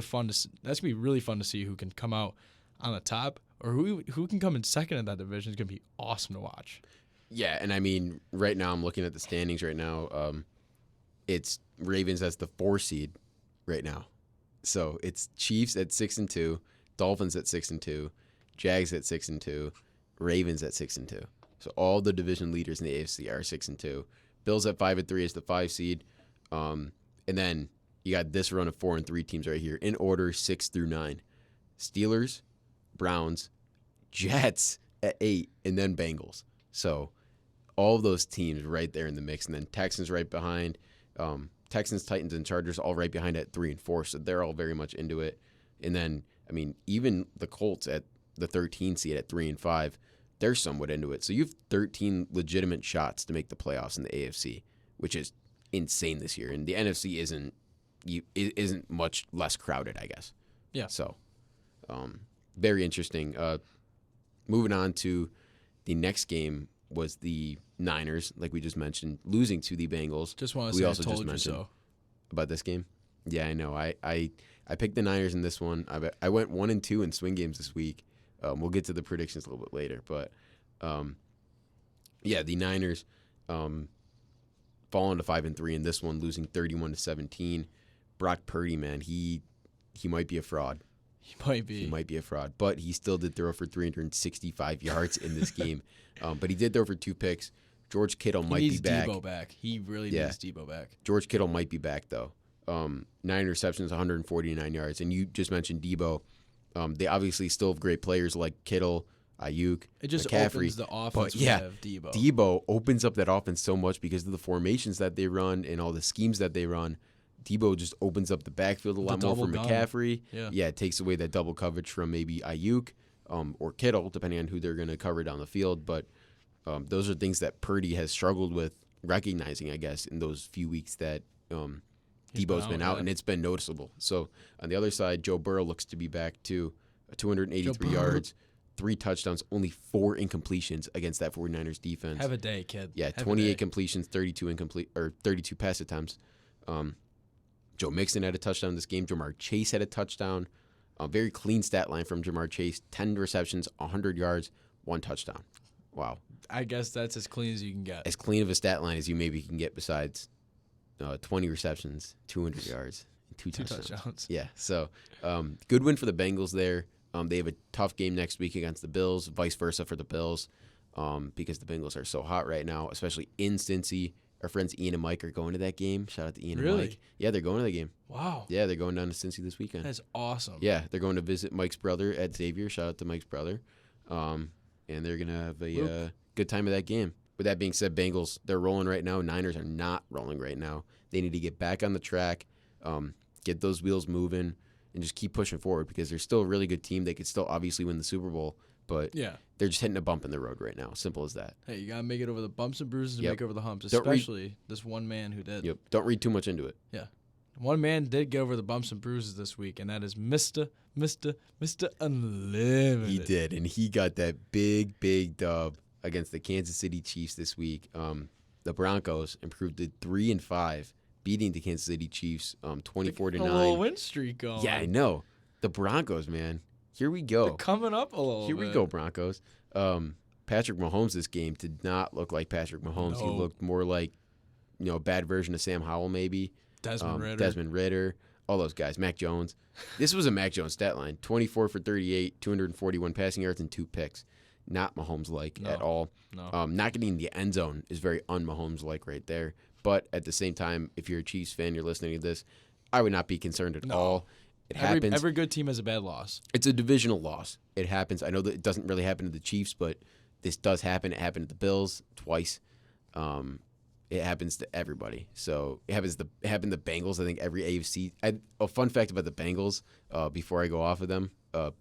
be really fun to see who can come out on the top or who can come in second in that division. Is gonna be awesome to watch. Yeah, and I mean, right now I'm looking at the standings right now. It's Ravens as the 4 seed right now. So it's Chiefs at 6-2, Dolphins at 6-2, Jags at 6-2, Ravens at 6-2. So all the division leaders in the AFC are 6-2. Bills at 5-3 is the 5 seed, and then you got this run of 4-3 teams right here in order 6 through 9. Steelers, Browns, Jets at 8, and then Bengals. So all of those teams right there in the mix, and then Texans right behind. Texans, Titans, and Chargers all right behind at 3 and 4, so they're all very much into it. And then, I mean, even the Colts at the 13 seed at 3 and 5, they're somewhat into it. So you have 13 legitimate shots to make the playoffs in the AFC, which is insane this year. And the NFC isn't much less crowded, I guess. Yeah. So, very interesting. Moving on to the next game was the Niners, like we just mentioned, losing to the Bengals. Just want to say I told you so. About this game? Yeah, I know. I picked the Niners in this one. I went 1-2 in swing games this week. We'll get to the predictions a little bit later. But, yeah, the Niners falling to 5-3 in this one, losing 31-17. Brock Purdy, man, he might be a fraud. He might be. He might be a fraud. But he still did throw for 365 yards in this game. But he did throw for 2 picks. George Kittle might be back. He needs Debo back. He really needs Debo back. George Kittle might be back, though. 9 receptions, 149 yards. And you just mentioned Debo. They obviously still have great players like Kittle, Ayuk, it just McCaffrey. Opens the offense when you have Debo. Debo opens up that offense so much because of the formations that they run and all the schemes that they run. Debo just opens up the backfield a lot more for McCaffrey. Yeah, it takes away that double coverage from maybe Ayuk or Kittle, depending on who they're going to cover down the field. But those are things that Purdy has struggled with recognizing, I guess, in those few weeks that Debo's been out, and it's been noticeable. So on the other side, Joe Burrow looks to be back too. 283 yards, 3 touchdowns, only 4 incompletions against that 49ers defense. Have a day, kid. Yeah, 28 completions, 32 pass attempts. Joe Mixon had a touchdown this game. Jamar Chase had a touchdown. A very clean stat line from Jamar Chase. 10 receptions, 100 yards, 1 touchdown. Wow. I guess that's as clean as you can get. As clean of a stat line as you maybe can get besides 20 receptions, 200 yards, and 2 touchdowns. Yeah, so good win for the Bengals there. They have a tough game next week against the Bills, vice versa for the Bills, because the Bengals are so hot right now, especially in Cincy. Our friends Ian and Mike are going to that game. Shout out to Ian and Mike. Yeah, they're going to the game. Wow. Yeah, they're going down to Cincy this weekend. That's awesome. Yeah, they're going to visit Mike's brother at Xavier. Shout out to Mike's brother. And they're going to have a good time of that game. With that being said, Bengals, they're rolling right now. Niners are not rolling right now. They need to get back on the track, get those wheels moving, and just keep pushing forward because they're still a really good team. They could still obviously win the Super Bowl, but they're just hitting a bump in the road right now. Simple as that. Hey, you got to make it over the bumps and bruises and make over the humps, especially this one man who did. Yep. Don't read too much into it. Yeah. One man did get over the bumps and bruises this week, and that is Mr. Unlimited. He did, and he got that big dub against the Kansas City Chiefs this week. The Broncos improved to 3-5, beating the Kansas City Chiefs 24-9. A little win streak going. Yeah, I know. The Broncos, man. Here we go. They're coming up a little bit. Here we go, Broncos. Patrick Mahomes this game did not look like Patrick Mahomes. No. He looked more like, a bad version of Sam Howell maybe. Desmond Ritter. All those guys. Mac Jones. This was a Mac Jones stat line. 24 for 38, 241 passing yards, and 2 picks. Not Mahomes-like at all. No. Not getting in the end zone is very un-Mahomes-like right there. But at the same time, if you're a Chiefs fan, you're listening to this, I would not be concerned at all. It happens. Every good team has a bad loss. It's a divisional loss. It happens. I know that it doesn't really happen to the Chiefs, but this does happen. It happened to the Bills twice. It happens to everybody. So it happened to Bengals. I think every AFC. A fun fact about the Bengals before I go off of them,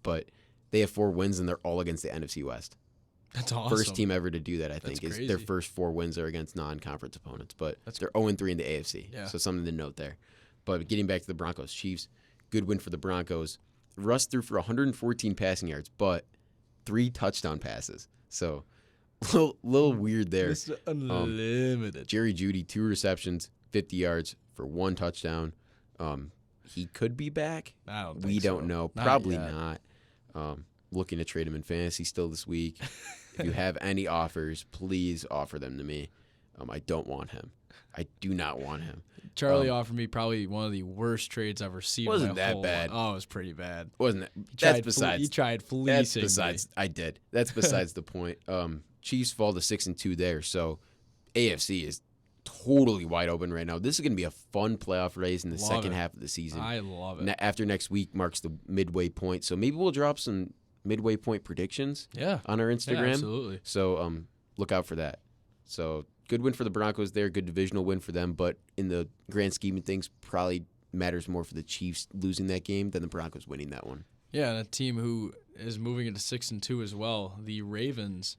but they have 4 wins and they're all against the NFC West. That's awesome. First team ever to do that, I think. That's crazy. Their first 4 wins are against non-conference opponents, but they're 0-3 in the AFC. Yeah. So something to note there. But getting back to the Broncos, Chiefs, good win for the Broncos. Russ threw for 114 passing yards, but 3 touchdown passes. So little weird there. Mr. Unlimited. Jerry Jeudy, 2 receptions, 50 yards for 1 touchdown. He could be back. We don't know. Probably not. Looking to trade him in fantasy still this week. If you have any offers, please offer them to me. I don't want him. I do not want him. Charlie offered me probably one of the worst trades I've ever seen. Wasn't that bad? Oh, it was pretty bad. Wasn't it? He tried fleecing me. I did. That's besides the point. Chiefs fall to 6-2 there, so AFC is totally wide open right now. This is going to be a fun playoff race in the second half of the season. I love it. After next week marks the midway point, so maybe we'll drop some midway point predictions on our Instagram. Yeah, absolutely. So look out for that. So good win for the Broncos there, good divisional win for them, but in the grand scheme of things, probably matters more for the Chiefs losing that game than the Broncos winning that one. Yeah, and a team who is moving into 6-2 as well, the Ravens,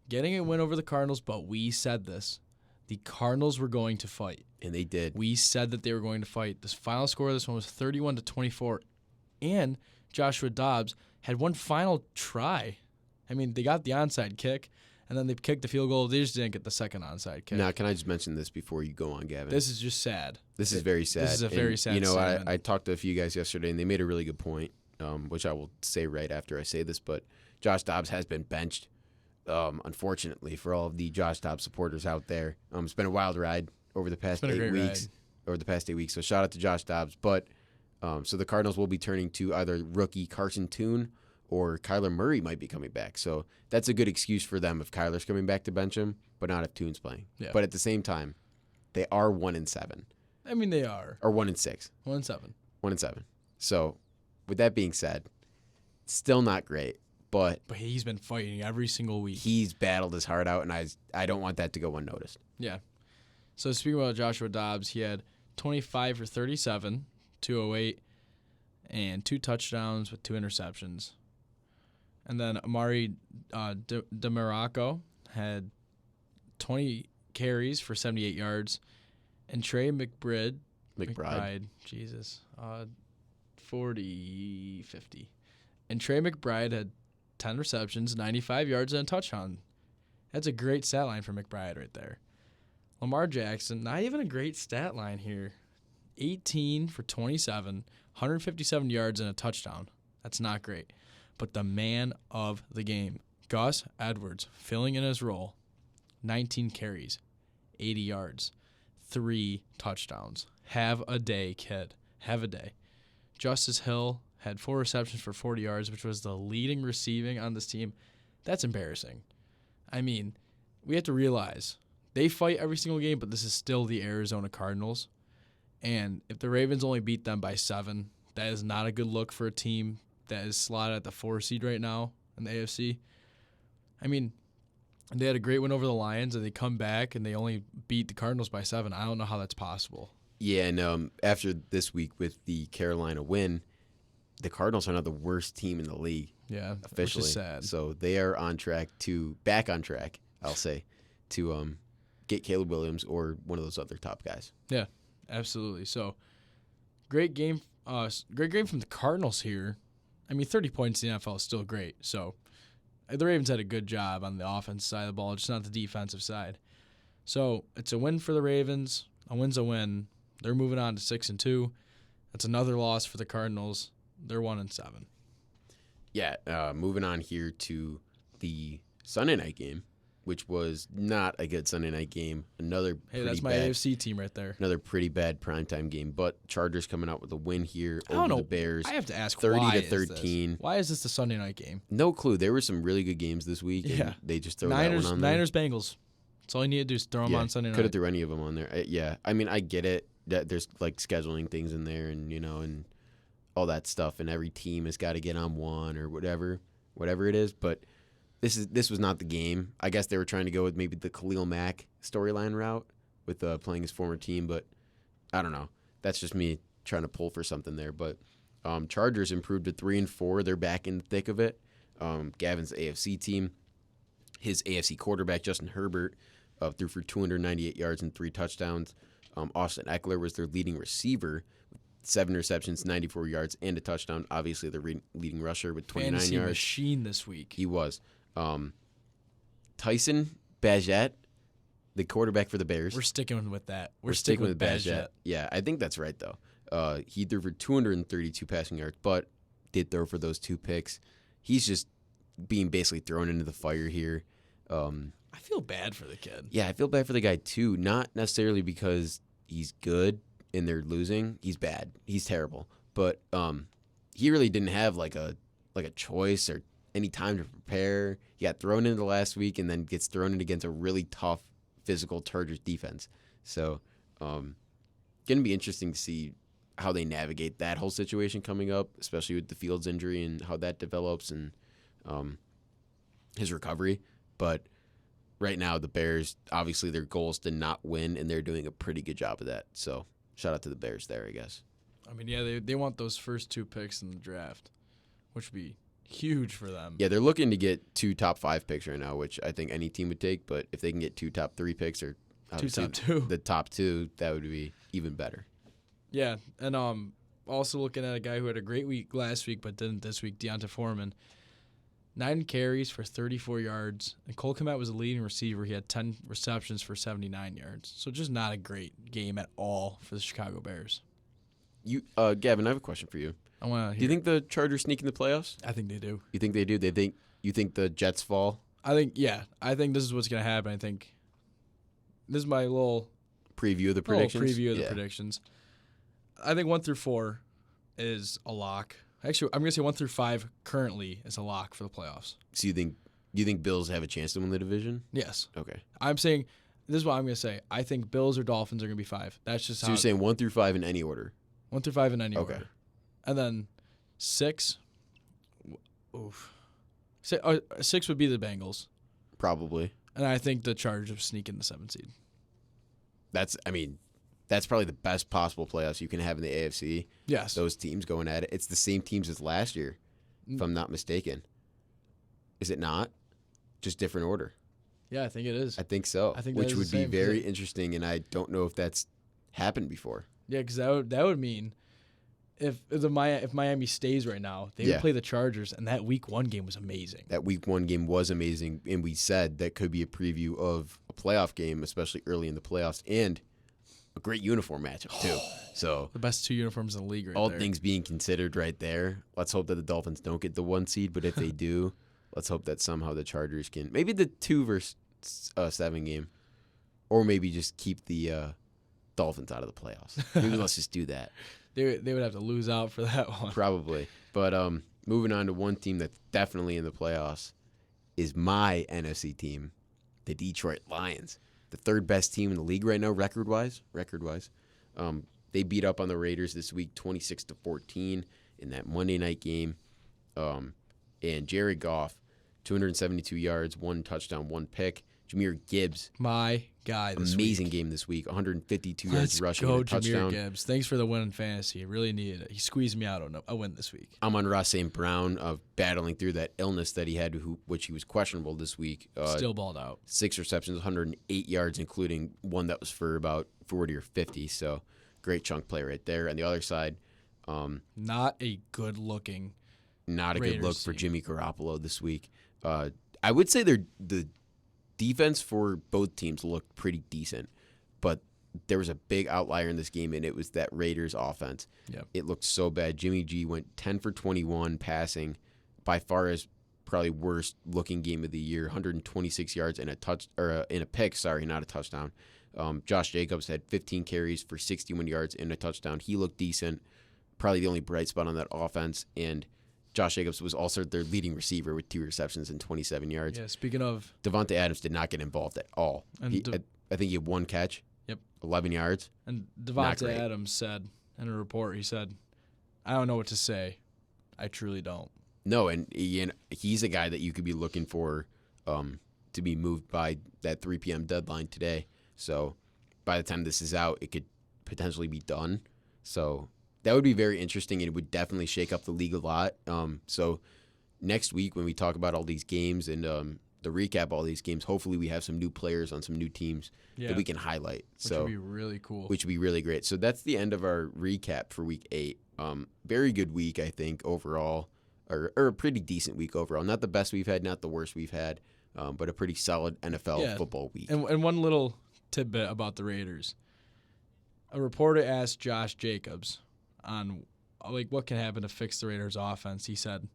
getting a win over the Cardinals, but we said this. The Cardinals were going to fight. And they did. We said that they were going to fight. The final score of this one was 31-24, and Joshua Dobbs had one final try. I mean, they got the onside kick, and then they kicked the field goal. They just didn't get the second onside kick. Now, can I just mention this before you go on, Gavin? This is just sad. This is very sad. This is a very sad segment. I talked to a few guys yesterday, and they made a really good point, which I will say right after I say this, but Josh Dobbs has been benched, unfortunately, for all of the Josh Dobbs supporters out there. It's been a wild ride over the past 8 weeks. Over the past 8 weeks, so shout out to Josh Dobbs. But so the Cardinals will be turning to either rookie Carson Tune or Kyler Murray might be coming back. So that's a good excuse for them if Kyler's coming back to bench him, but not if Tune's playing. Yeah. But at the same time, they are 1-7. I mean, they are. Or 1-6. 1-7. 1-7. So with that being said, still not great. But he's been fighting every single week. He's battled his heart out, and I don't want that to go unnoticed. Yeah. So speaking about Joshua Dobbs, he had 25 for 37, 208, and 2 touchdowns with 2 interceptions. And then Amari DeMarco had 20 carries for 78 yards. And Trey McBride, 50. And Trey McBride had 10 receptions, 95 yards, and a touchdown. That's a great stat line for McBride right there. Lamar Jackson, not even a great stat line here. 18 for 27, 157 yards, and a touchdown. That's not great. But the man of the game, Gus Edwards, filling in his role, 19 carries, 80 yards, 3 touchdowns. Have a day, kid. Have a day. Justice Hill had 4 receptions for 40 yards, which was the leading receiving on this team. That's embarrassing. I mean, we have to realize they fight every single game, but this is still the Arizona Cardinals. And if the Ravens only beat them by 7, that is not a good look for a team that is slotted at the 4 seed right now in the AFC. I mean, they had a great win over the Lions, and they come back, and they only beat the Cardinals by 7. I don't know how that's possible. Yeah, and after this week with the Carolina win, the Cardinals are now the worst team in the league. Yeah, officially. Which is sad. So they are back on track, I'll say, to get Caleb Williams or one of those other top guys. Yeah, absolutely. So great game. Great game from the Cardinals here. I mean, 30 points in the NFL is still great. So the Ravens had a good job on the offense side of the ball, just not the defensive side. So it's a win for the Ravens. A win's a win. They're moving on to 6-2. That's another loss for the Cardinals. They're 1-7. Yeah, moving on here to the Sunday night game, which was not a good Sunday night game. That's my AFC team right there. Another pretty bad primetime game, but Chargers coming out with a win here over the Bears. I have to ask 30-13. Why is this the Sunday night game? No clue. There were some really good games this week. Yeah, and they just throw that one on there. Niners, Bengals. That's all you need to do is throw them on Sunday night. Could have threw any of them on there. Yeah, I mean, I get it that there's like scheduling things in there, and and all that stuff, and every team has got to get on one or whatever it is, but. This was not the game. I guess they were trying to go with maybe the Khalil Mack storyline route with playing his former team, but I don't know. That's just me trying to pull for something there. But Chargers improved to 3-4. They're back in the thick of it. Gavin's AFC team, his AFC quarterback Justin Herbert threw for 298 yards and 3 touchdowns. Austin Eckler was their leading receiver. 7 receptions, 94 yards, and a touchdown. Obviously, the leading rusher with 29 Fantasy yards. Machine this week. He was. Tyson Bagent, the quarterback for the Bears. We're sticking with that. We're sticking with Bagent. Yeah, I think that's right, though. He threw for 232 passing yards, but did throw for those 2 picks. He's just being basically thrown into the fire here. I feel bad for the kid. Yeah, I feel bad for the guy, too. Not necessarily because he's good and they're losing. He's bad. He's terrible. But he really didn't have like a choice or any time to prepare. He got thrown into last week and then gets thrown in against a really tough physical Chargers defense. So going to be interesting to see how they navigate that whole situation coming up, especially with the Fields injury and how that develops and his recovery. But right now the Bears, obviously their goal is to not win, and they're doing a pretty good job of that. So shout out to the Bears there, I guess. I mean, yeah, they want those first 2 picks in the draft, which would be huge for them. Yeah, they're looking to get 2 top 5 picks right now, which I think any team would take. But if they can get 2 top 3 picks or 2 top 2, the top 2, that would be even better. Yeah, and also looking at a guy who had a great week last week but didn't this week, D'Onta Foreman. 9 carries for 34 yards. And Cole Kmet was the leading receiver. He had 10 receptions for 79 yards. So just not a great game at all for the Chicago Bears. Gavin, I have a question for you. Do you think the Chargers sneak in the playoffs? I think they do. You think they do? You think the Jets fall? I think this is what's going to happen. I think this is my little preview of the predictions. The predictions. I think 1 through 4 is a lock. Actually, I'm going to say 1 through 5 currently is a lock for the playoffs. So you think Bills have a chance to win the division? Yes. Okay. I'm saying this is what I'm going to say. I think Bills or Dolphins are going to be 5. That's just so you're saying 1 through 5 in any order. 1 through 5 in any order. And then 6. Oof. 6 would be the Bengals. Probably. And I think the Chargers sneak in the 7th seed. That's probably the best possible playoffs you can have in the AFC. Yes. Those teams going at it. It's the same teams as last year, if I'm not mistaken. Is it not? Just different order. Yeah, I think it is. I think so. I think which would be very interesting, and I don't know if that's happened before. Yeah, because that would mean if Miami stays right now, they would play the Chargers, and that Week 1 game was amazing. That Week 1 game was amazing, and we said that could be a preview of a playoff game, especially early in the playoffs, and a great uniform matchup too. So the best 2 uniforms in the league, all things being considered, right there. Let's hope that the Dolphins don't get the 1 seed, but if they do, let's hope that somehow the Chargers can maybe the 2 versus 7 game, or maybe just keep the Dolphins out of the playoffs. Maybe let's just do that. They would have to lose out for that one. Probably. But moving on to one team that's definitely in the playoffs is my NFC team, the Detroit Lions. The 3rd best team in the league right now, record-wise. They beat up on the Raiders this week, 26-14 in that Monday night game. And Jared Goff, 272 yards, 1 touchdown, 1 pick. Jahmyr Gibbs, my guy this amazing week. Game this week, 152 yards rushing, and a touchdown. Jahmyr Gibbs. Thanks for the win in fantasy. He really needed it. He squeezed me out on a win this week. Amon-Ra St. Brown battling through that illness that he had, which he was questionable this week. Still balled out. 6 receptions, 108 yards, including one that was for about 40 or 50. So Great chunk play right there. On the other side, not a good looking. Not a good look for Jimmy Garoppolo this week. I would say the defense for both teams looked pretty decent, but there was a big outlier in this game, and it was that Raiders offense. Yep. It looked so bad. Jimmy G went 10 for 21 passing, by far his probably worst looking game of the year. 126 yards and a pick. Sorry, not a touchdown. Josh Jacobs had 15 carries for 61 yards and a touchdown. He looked decent. Probably the only bright spot on that offense, and Josh Jacobs was also their leading receiver with 2 receptions and 27 yards. Yeah, speaking of... Davante Adams did not get involved at all. I think he had 1 catch. Yep. 11 yards. And Davante Adams said in a report, he said, I don't know what to say. I truly don't. No, and he's a guy that you could be looking for to be moved by that 3 p.m. deadline today. So by the time this is out, it could potentially be done. So that would be very interesting, and it would definitely shake up the league a lot. So next week when we talk about all these games and the recap all these games, hopefully we have some new players on some new teams that we can highlight. Which would be really cool. Which would be really great. So that's the end of our recap for Week 8. Very good week, I think, overall, or a pretty decent week overall. Not the best we've had, not the worst we've had, but a pretty solid NFL football week. And one little tidbit about the Raiders. A reporter asked Josh Jacobs on what can happen to fix the Raiders offense. He said,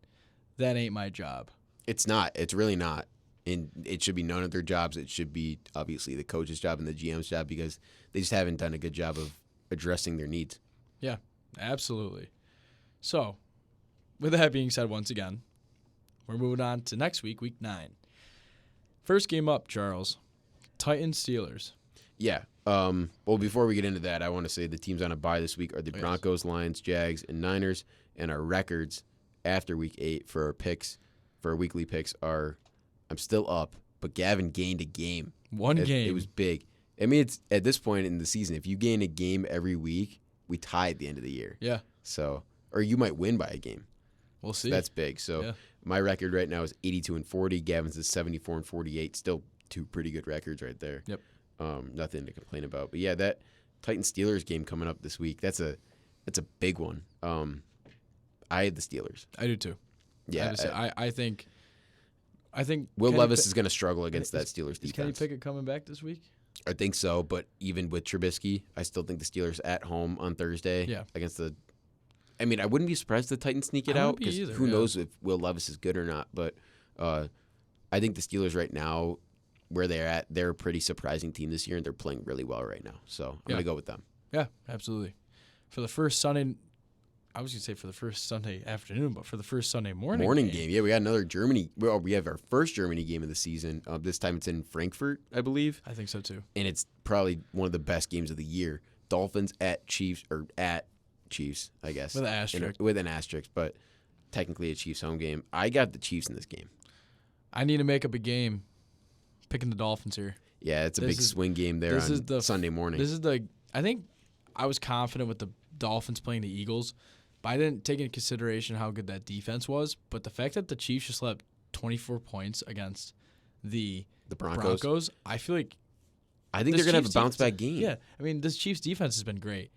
that ain't my job. It's not. It's really not. And it should be none of their jobs. It should be obviously the coach's job and the GM's job, because they just haven't done a good job of addressing their needs. Yeah, absolutely. So, with that being said, once again, we're moving on to next week, Week 9. First game up, Charles. Titans-Steelers. Yeah. Well, before we get into that, I want to say the teams on a bye this week are the Broncos, Lions, Jags, and Niners, and our records after Week 8 for our picks, for our weekly picks are, I'm still up, but Gavin gained a game. One game. It was big. I mean, it's at this point in the season, if you gain a game every week, we tie at the end of the year. Yeah. So, or you might win by a game. We'll see. So that's big. So my record right now is 82-40. Gavin's is 74-48. Still 2 pretty good records right there. Yep. Nothing to complain about. But yeah, that Titans-Steelers game coming up this week, that's a big one. I had the Steelers. I do too. Yeah. I think Will Levis is going to struggle against that Steelers defense. Is Kenny Pickett coming back this week? I think so, but even with Trubisky, I still think the Steelers at home on Thursday against the – I mean, I wouldn't be surprised if the Titans sneak it out, because who knows if Will Levis is good or not. But I think the Steelers right now, where they're at, they're a pretty surprising team this year, and they're playing really well right now. So I'm going to go with them. Yeah, absolutely. For the first Sunday – I was going to say for the first Sunday afternoon, but for the first Sunday morning game. Yeah, we got another Germany. Well, we have our first Germany game of the season. This time it's in Frankfurt, I believe. I think so too. And it's probably one of the best games of the year. Dolphins at Chiefs, I guess. With an asterisk. With an asterisk, but technically a Chiefs home game. I got the Chiefs in this game. I need to make up a game picking the Dolphins here. Yeah, it's a big swing game there on Sunday morning. I think I was confident with the Dolphins playing the Eagles, but I didn't take into consideration how good that defense was. But the fact that the Chiefs just let 24 points against the Broncos, I feel like they're going to have a bounce-back game. Yeah, I mean, this Chiefs defense has been great.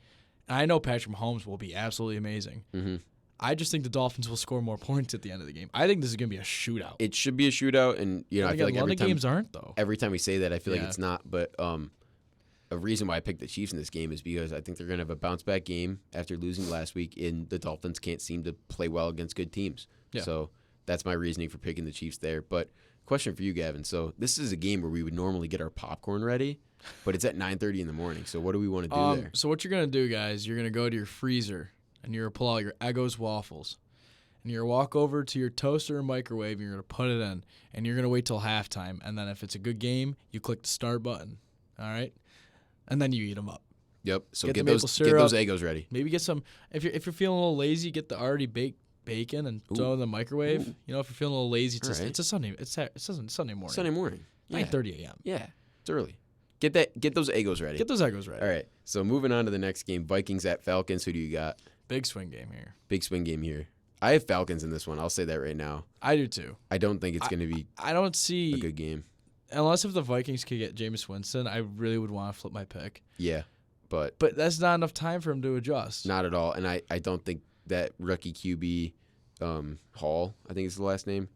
And I know Patrick Mahomes will be absolutely amazing. Mm-hmm. I just think the Dolphins will score more points at the end of the game. I think this is going to be a shootout. It should be a shootout, and I feel like every time games aren't though. Every time we say that, I feel like it's not. But a reason why I picked the Chiefs in this game is because I think they're going to have a bounce-back game after losing last week, and the Dolphins can't seem to play well against good teams. Yeah. So that's my reasoning for picking the Chiefs there. But question for you, Gavin. So this is a game where we would normally get our popcorn ready, but it's at 9:30 in the morning. So what do we want to do there? So what you're going to do, guys, you're going to go to your freezer, and you're going to pull out your Eggo's waffles. And you're going to walk over to your toaster or microwave, and you're going to put it in. And you're going to wait till halftime. And then if it's a good game, you click the start button. All right? And then you eat them up. Yep. So get those Eggos ready. Maybe get some. If you're feeling a little lazy, get the already baked bacon and throw it in the microwave. Ooh. You know, if you're feeling a little lazy, it's a Sunday. It's Sunday morning. Sunday morning. 9:30 a.m. Yeah, it's early. Get those Eggos ready. Get those Eggos ready. All right. So moving on to the next game, Vikings at Falcons. Who do you got? Big swing game here. Big swing game here. I have Falcons in this one. I'll say that right now. I do too. I don't think it's going to be. I don't see a good game. Unless if the Vikings could get Jameis Winston, I really would want to flip my pick. Yeah. But that's not enough time for him to adjust. Not at all. And I don't think that rookie QB Hall, I think is the last name.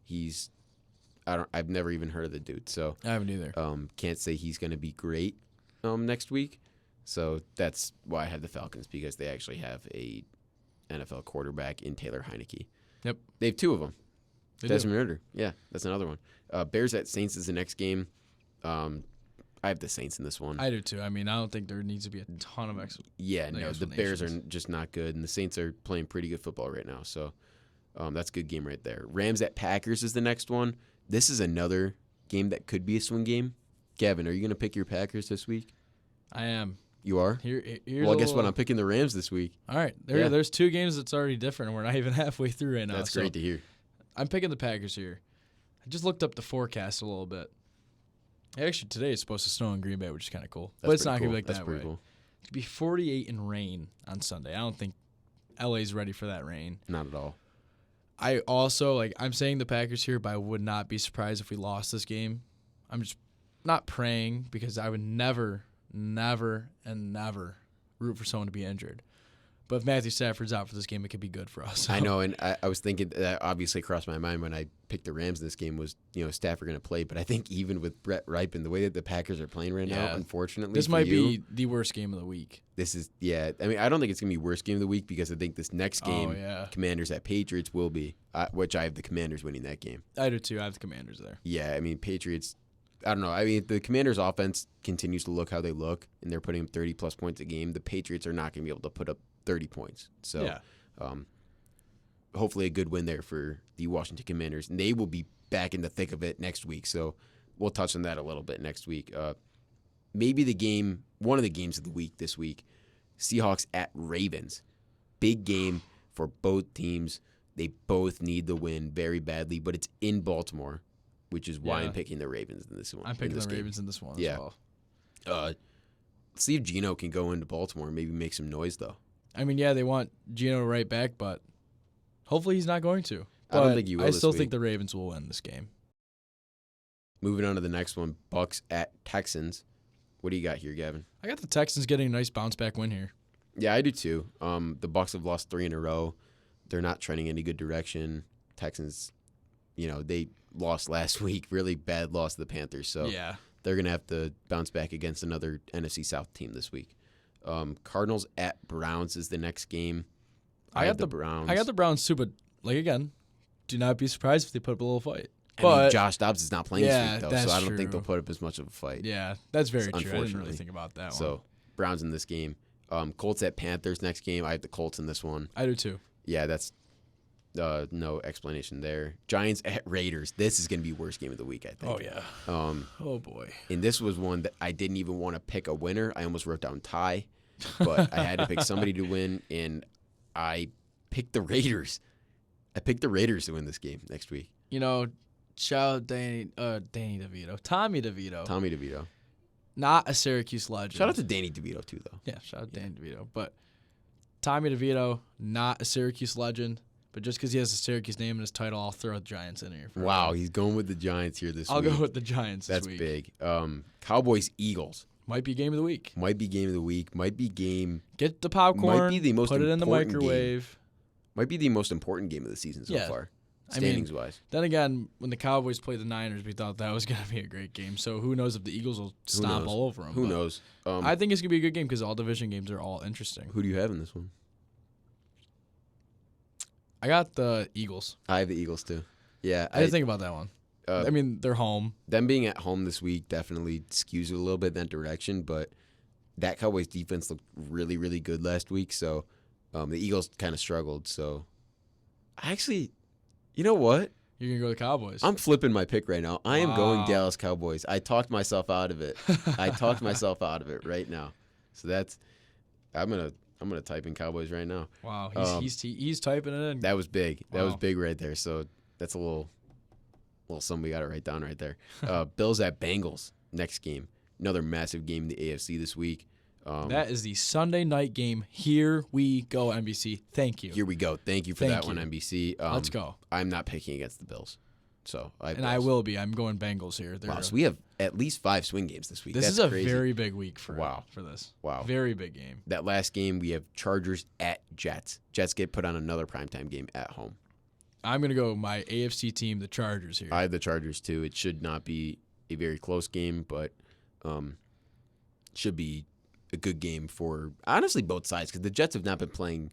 I've never even heard of the dude. So I haven't either. Can't say he's going to be great next week. So that's why I have the Falcons, because they actually have a NFL quarterback in Taylor Heineke. Yep. They have two of them. They Desmond Ridder. Yeah, that's another one. Bears at Saints is the next game. I have the Saints in this one. I do too. I mean, I don't think there needs to be a ton of Yeah, no, the Bears are just not good, and the Saints are playing pretty good football right now. So that's a good game right there. Rams at Packers is the next one. This is another game that could be a swing game. Gavin, are you going to pick your Packers this week? I am. You are? Well, guess what? I'm picking the Rams this week. All right. There's two games that's already different, and we're not even halfway through right now. That's great to hear. I'm picking the Packers here. I just looked up the forecast a little bit. Actually, today it's supposed to snow in Green Bay, which is kind of cool. But it's not going to be like that way. Cool. It's going to be 48 and rain on Sunday. I don't think LA's ready for that rain. Not at all. I also, I'm saying the Packers here, but I would not be surprised if we lost this game. I'm just not praying, because I would never, never, and never root for someone to be injured. But if Matthew Stafford's out for this game, it could be good for us. So. I know, and I was thinking that obviously crossed my mind when I picked the Rams in this game was, Stafford going to play. But I think even with Brett Rypien, the way that the Packers are playing right now, unfortunately, this might be the worst game of the week. This is, I mean, I don't think it's going to be worst game of the week, because I think this next game, Commanders at Patriots, will be, which I have the Commanders winning that game. I do too. I have the Commanders there. Yeah, I mean, Patriots, I don't know. I mean, the Commanders' offense continues to look how they look, and they're putting up 30-plus points a game. The Patriots are not going to be able to put up 30 points. So hopefully a good win there for the Washington Commanders. And they will be back in the thick of it next week. So we'll touch on that a little bit next week. Maybe one of the games of the week this week, Seahawks at Ravens. Big game for both teams. They both need the win very badly, but it's in Baltimore, which is why I'm picking the Ravens in this one. I'm picking the Ravens in this one as well. See if Geno can go into Baltimore and maybe make some noise, though. I mean, they want Geno right back, but hopefully he's not going to. But I don't think he will. I still think the Ravens will win this game. Moving on to the next one, Bucks at Texans. What do you got here, Gavin? I got the Texans getting a nice bounce-back win here. Yeah, I do too. The Bucks have lost 3 in a row. They're not trending any good direction. Texans, they lost last week. Really bad loss to the Panthers. So they're going to have to bounce back against another NFC South team this week. Cardinals at Browns is the next game. I got the Browns. I got the Browns too, but again, do not be surprised if they put up a little fight. I mean, Josh Dobbs is not playing this week, though, so I don't think they'll put up as much of a fight. Yeah, that's very true. I didn't really think about that one. So, Browns in this game. Colts at Panthers next game. I have the Colts in this one. I do too. Yeah, that's no explanation there. Giants at Raiders. This is going to be worst game of the week, I think. Oh, yeah. Oh, boy. And this was one that I didn't even want to pick a winner. I almost wrote down tie, but I had to pick somebody to win, and I picked the Raiders. I picked the Raiders to win this game next week. Shout out Danny DeVito. Tommy DeVito. Not a Syracuse legend. Shout out to Danny DeVito, too, though. Yeah, shout out Danny DeVito. But Tommy DeVito, not a Syracuse legend. But just because he has a Syracuse name in his title, I'll throw the Giants in here. Wow, he's going with the Giants here this week. I'll go with the Giants this week. That's big. Cowboys-Eagles. Might be game of the week. Might be game of the week. Might be game. Get the popcorn. Might be the most put it in the microwave. Game. Might be the most important game of the season so far, standings-wise. Then again, when the Cowboys played the Niners, we thought that was going to be a great game. So who knows if the Eagles will stomp all over them. Who knows? I think it's going to be a good game because all division games are all interesting. Who do you have in this one? I got the Eagles. I have the Eagles, too. Yeah. I didn't think about that one. I mean, they're home. Them being at home this week definitely skews it a little bit in that direction, but that Cowboys defense looked really, really good last week, so the Eagles kind of struggled. So, actually, you know what? You're going to go with the Cowboys. I'm flipping my pick right now. I am going Dallas Cowboys. I talked myself out of it. I talked myself out of it right now. So that's – I'm gonna type in Cowboys right now. Wow, he's typing it in. That was big. That was big right there. So that's a little something we got to write down right there. Bills at Bengals next game. Another massive game in the AFC this week. That is the Sunday night game. Here we go, NBC. Thank you. Here we go. Thank you for that one, NBC. Let's go. I'm not picking against the Bills. So I will be. I'm going Bengals here. Wow, so we have at least 5 swing games this week. This That's is a crazy. very big week for this. Wow. Very big game. That last game, we have Chargers at Jets. Jets get put on another primetime game at home. I'm going to go my AFC team, the Chargers here. I have the Chargers, too. It should not be a very close game, but should be a good game for, honestly, both sides, because the Jets have not been playing.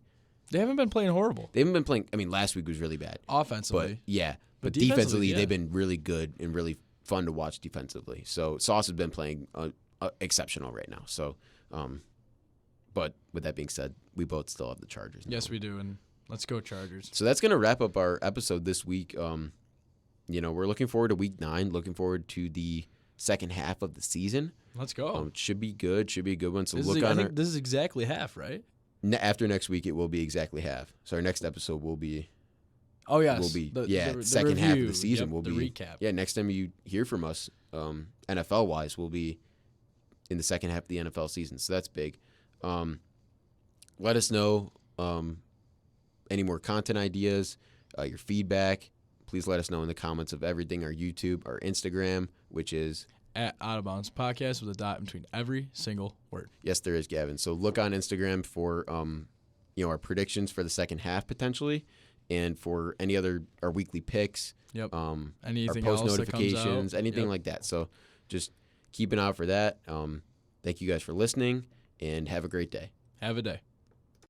They haven't been playing horrible. They haven't been playing. I mean, last week was really bad. Offensively. But defensively, they've been really good and really fun to watch defensively. So Sauce has been playing exceptional right now. So, but with that being said, we both still have the Chargers. Yes, we do, and let's go Chargers. So that's going to wrap up our episode this week. We're looking forward to Week 9. Looking forward to the second half of the season. Let's go. Should be good. Should be a good one. So I think this is exactly half, right? After next week, it will be exactly half. So our next episode will be. Oh yes, will be the second half of the season will be the recap. Yeah, next time you hear from us, NFL wise, will be in the second half of the NFL season. So that's big. Let us know any more content ideas, your feedback. Please let us know in the comments of everything. Our YouTube, our Instagram, which is at Out of Bounds Podcast with a dot in between every single word. Yes, there is, Gavin. So look on Instagram for our predictions for the second half potentially. And for any other our weekly picks, anything our post else notifications, anything like that. So just keep an eye out for that. Thank you guys for listening, and have a great day. Have a day.